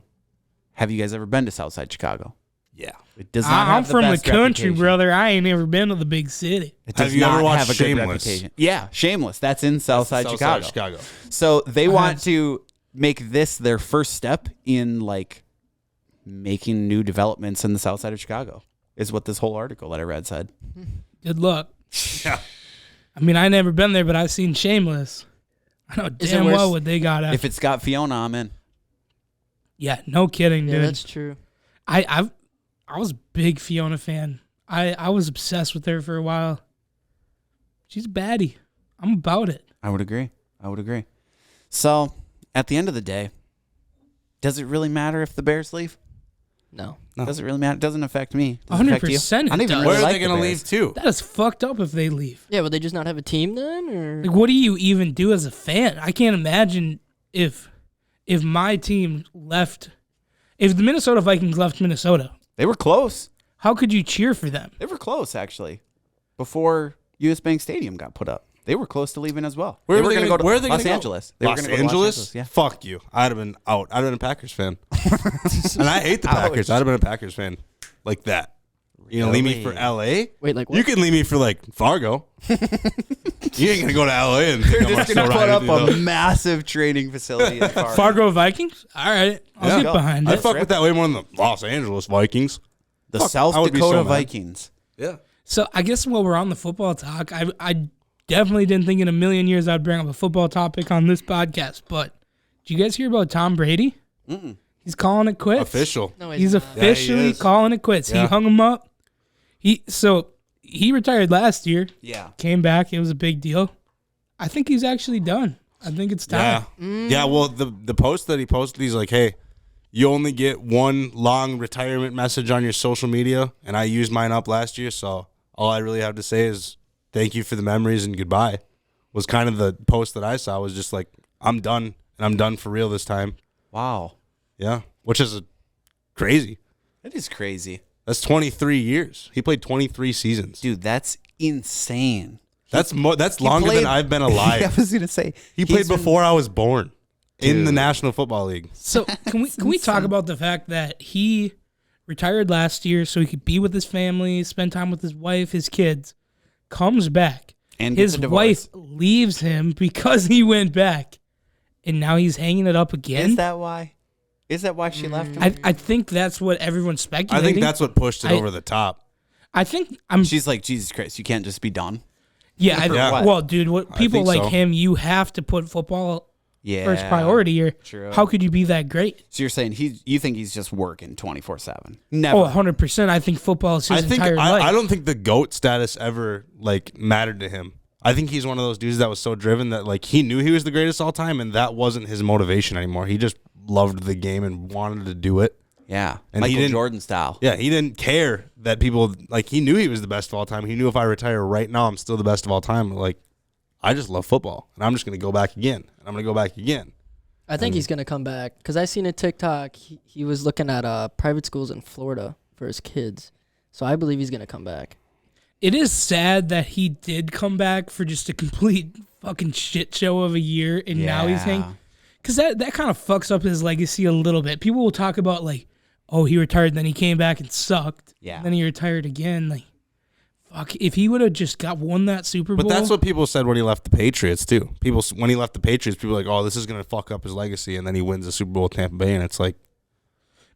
Speaker 1: Have you guys ever been to Southside Chicago?
Speaker 3: Yeah.
Speaker 1: It does not
Speaker 2: I'm
Speaker 1: have
Speaker 2: from the
Speaker 1: best
Speaker 2: country,
Speaker 1: reputation.
Speaker 2: brother. I ain't never been to the big city.
Speaker 1: It does
Speaker 3: Have you ever
Speaker 1: not
Speaker 3: watched
Speaker 1: have a good
Speaker 3: Shameless?
Speaker 1: reputation. Yeah, Shameless. That's in Southside Chicago.
Speaker 3: Chicago.
Speaker 1: So they want
Speaker 2: have-
Speaker 1: to make this their first step in like making new developments in the South Side of Chicago. Is what this whole article that I read said.
Speaker 2: Good luck.
Speaker 3: Yeah.
Speaker 2: I mean, I never been there, but I've seen Shameless. I know
Speaker 4: Is it
Speaker 2: damn
Speaker 4: worse-
Speaker 2: well what they got at.
Speaker 1: If it's got Fiona, I'm in.
Speaker 2: Yeah, no kidding,
Speaker 4: Yeah,
Speaker 2: dude.
Speaker 4: that's true.
Speaker 2: I was a big Fiona fan. I was obsessed with her for a while. She's a baddie. I'm about it.
Speaker 1: I would agree. So at the end of the day, does it really matter if the Bears leave?
Speaker 4: No.
Speaker 1: Does it really matter? It doesn't affect me. Does it affect you?
Speaker 2: 100% it
Speaker 1: I don't even
Speaker 2: does.
Speaker 1: really
Speaker 3: Where are
Speaker 1: like
Speaker 3: they
Speaker 1: the
Speaker 3: going to
Speaker 1: Bears.
Speaker 3: leave to?
Speaker 2: That is fucked up if they leave.
Speaker 4: Yeah, would they just not have a team then? Or
Speaker 2: Like, what do you even do as a fan? I can't imagine if my team left, if the Minnesota Vikings left Minnesota,
Speaker 1: They were close.
Speaker 2: how could you cheer for them?
Speaker 1: They were close, actually. Before US Bank Stadium got put up, they were close to leaving as well.
Speaker 3: Where
Speaker 1: they
Speaker 3: were
Speaker 1: were
Speaker 3: they
Speaker 1: going to
Speaker 3: gonna-
Speaker 1: go to
Speaker 3: where are they
Speaker 1: Los
Speaker 3: gonna go?
Speaker 1: Angeles. They were
Speaker 3: Los
Speaker 1: gonna go to
Speaker 3: Angeles?
Speaker 1: Yeah.
Speaker 3: Fuck you. I'd have been out. I'd have been a Packers fan. And I hate the Packers. I'd have been a Packers fan like that. You gonna leave me for LA?
Speaker 4: wait, like what?
Speaker 3: You can leave me for like Fargo. You ain't gonna go to LA and think I'm
Speaker 1: They're just
Speaker 3: gonna
Speaker 1: going to
Speaker 3: ride
Speaker 1: put up
Speaker 3: with you,
Speaker 1: a
Speaker 3: though.
Speaker 1: massive training facility in Fargo.
Speaker 2: Fargo Vikings? All right. I'll
Speaker 3: Yeah.
Speaker 2: get behind
Speaker 3: I
Speaker 2: it.
Speaker 3: fuck with that way more than the Los Angeles Vikings.
Speaker 1: The
Speaker 3: Fuck,
Speaker 1: South
Speaker 3: I would be
Speaker 1: Dakota
Speaker 3: so mad.
Speaker 1: Vikings.
Speaker 3: Yeah.
Speaker 2: So I guess while we're on the football talk, I definitely didn't think in a million years I'd bring up a football topic on this podcast. But did you guys hear about Tom Brady? He's calling it quits.
Speaker 3: Official.
Speaker 4: No,
Speaker 2: He's
Speaker 4: not.
Speaker 2: officially
Speaker 3: is.
Speaker 2: calling it quits.
Speaker 3: Yeah.
Speaker 2: He hung him up. He retired last year.
Speaker 1: Yeah.
Speaker 2: Came back. It was a big deal. I think he's actually done. I think it's time.
Speaker 3: Yeah. Well, the post that he posted, he's like, hey, you only get one long retirement message on your social media, and I used mine up last year, so all I really have to say is thank you for the memories and goodbye. Was kind of the post that I saw, was just like, I'm done, and I'm done for real this time.
Speaker 1: Wow.
Speaker 3: Yeah, which is crazy.
Speaker 1: That is crazy.
Speaker 3: That's 23 years. He played 23 seasons.
Speaker 1: Dude, that's insane.
Speaker 3: That's longer than I've been alive.
Speaker 1: I was going to say.
Speaker 3: He played before I was born in the National Football League.
Speaker 2: So can we talk about the fact that he retired last year so he could be with his family, spend time with his wife, his kids, comes back.
Speaker 1: And gets
Speaker 2: his
Speaker 1: a divorce.
Speaker 2: wife leaves him because he went back. And now he's hanging it up again.
Speaker 1: Is that why? Is that why she left him?
Speaker 2: I think that's what everyone's
Speaker 3: I
Speaker 2: speculating.
Speaker 3: think that's what pushed it over the top.
Speaker 2: I think
Speaker 1: She's like, Jesus Christ, you can't just be done.
Speaker 2: Yeah,
Speaker 3: Yeah.
Speaker 2: well, dude, what people
Speaker 3: think
Speaker 2: like
Speaker 3: so.
Speaker 2: him, you have to put football
Speaker 1: Yeah.
Speaker 2: first priority. Or
Speaker 1: True.
Speaker 2: how could you be that great?
Speaker 1: So you're saying you think he's just working 24/7? Never.
Speaker 2: Oh, 100%. I think football is his entire life.
Speaker 3: I don't think the GOAT status ever like mattered to him. I think he's one of those dudes that was so driven that like he knew he was the greatest all time, and that wasn't his motivation anymore. He just loved the game and wanted to do it.
Speaker 1: Yeah.
Speaker 3: And he
Speaker 1: Michael
Speaker 3: didn't-
Speaker 1: Jordan style.
Speaker 3: Yeah, he didn't care that people like. He knew he was the best of all time. He knew if I retire right now, I'm still the best of all time. Like, I just love football, and I'm just gonna go back again, and I'm gonna go back again.
Speaker 4: I think he's gonna come back because I seen a TikTok. He was looking at private schools in Florida for his kids, so I believe he's gonna come back.
Speaker 2: It is sad that he did come back for just a complete fucking shit show of a year, and now he's hanging. Because that kind of fucks up his legacy a little bit. People will talk about, like, oh, he retired, then he came back and sucked.
Speaker 1: Yeah.
Speaker 2: Then he retired again. Like, fuck, if he would have just won that Super Bowl.
Speaker 3: But that's what people said when he left the Patriots too. When he left the Patriots, people were like, "Oh, this is gonna fuck up his legacy," and then he wins the Super Bowl with Tampa Bay, and it's like,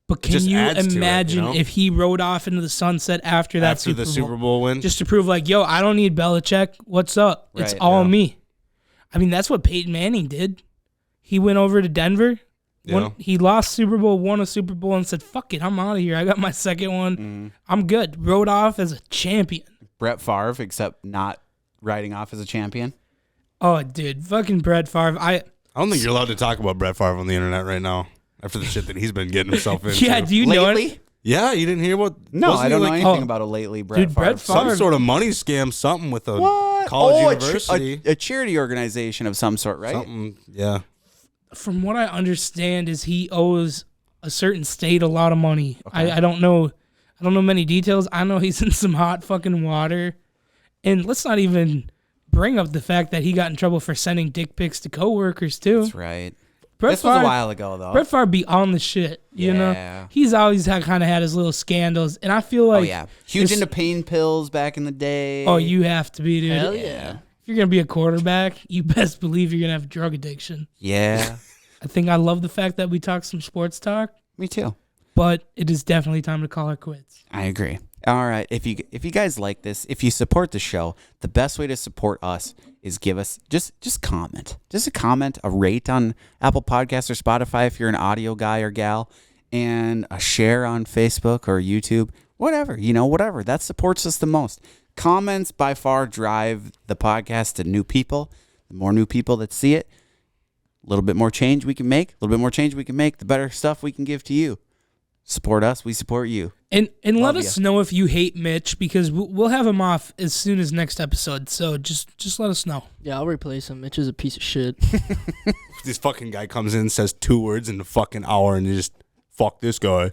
Speaker 2: But can
Speaker 3: just
Speaker 2: you
Speaker 3: adds to it,
Speaker 2: imagine
Speaker 3: you know?
Speaker 2: if he rode off into the sunset after that
Speaker 3: after the Super Bowl win,
Speaker 2: just to prove, like, yo, I don't need Belichick. What's up? It's
Speaker 1: Right,
Speaker 2: all
Speaker 3: yeah.
Speaker 2: me. I mean, that's what Peyton Manning did. He went over to Denver.
Speaker 3: Yeah.
Speaker 2: He lost Super Bowl, won a Super Bowl, and said, fuck it, I'm out of here. I got my second one. I'm good. Rode off as a champion.
Speaker 1: Brett Favre, except not riding off as a champion.
Speaker 2: Oh, dude. Fucking Brett Favre.
Speaker 3: I don't think you're allowed to talk about Brett Favre on the internet right now after the shit that he's been getting himself into.
Speaker 2: Yeah, do you know it?
Speaker 1: Lately?
Speaker 3: Yeah, you didn't hear what?
Speaker 1: No,
Speaker 3: wasn't
Speaker 1: I
Speaker 3: he
Speaker 1: don't know
Speaker 3: like
Speaker 1: anything about a lately Brett
Speaker 2: Dude,
Speaker 1: Favre.
Speaker 2: Brett
Speaker 3: some
Speaker 2: Favre-
Speaker 3: sort of money scam, something with a
Speaker 1: What?
Speaker 3: college
Speaker 1: Oh,
Speaker 3: university.
Speaker 1: a charity organization of some sort, right?
Speaker 3: Something, yeah.
Speaker 2: From what I understand is he owes a certain state a lot of money. I don't know many details. I know he's in some hot fucking water. And let's not even bring up the fact that he got in trouble for sending dick pics to coworkers too.
Speaker 1: That's right.
Speaker 2: Brett
Speaker 1: This was a
Speaker 2: Favre-
Speaker 1: while ago, though.
Speaker 2: Brett Favre be on the shit, you
Speaker 1: Yeah.
Speaker 2: know. He's always kind of had his little scandals, and I feel like
Speaker 1: Oh, yeah. Huge
Speaker 2: if-
Speaker 1: into pain pills back in the day.
Speaker 2: Oh, you have to be, dude.
Speaker 4: Hell yeah.
Speaker 2: If you're gonna be a quarterback, you best believe you're gonna have drug addiction.
Speaker 1: Yeah.
Speaker 2: I love the fact that we talk some sports talk,
Speaker 1: Me too.
Speaker 2: but it is definitely time to call it quits.
Speaker 1: I agree. All right. If you guys like this, if you support the show, the best way to support us is give us just comment. Just a comment, a rate on Apple Podcasts or Spotify if you're an audio guy or gal, and a share on Facebook or YouTube, whatever, whatever. That supports us the most. Comments by far drive the podcast to new people. The more new people that see it, a little bit more change we can make, the better stuff we can give to you. Support us, we support you.
Speaker 2: And let
Speaker 1: Love
Speaker 2: us know if you hate Mitch, because we'll have him off as soon as next episode. So just let us know.
Speaker 4: Yeah, I'll replace him. Mitch is a piece of shit.
Speaker 3: This fucking guy comes in, says 2 words in a fucking hour, and you just fuck this guy.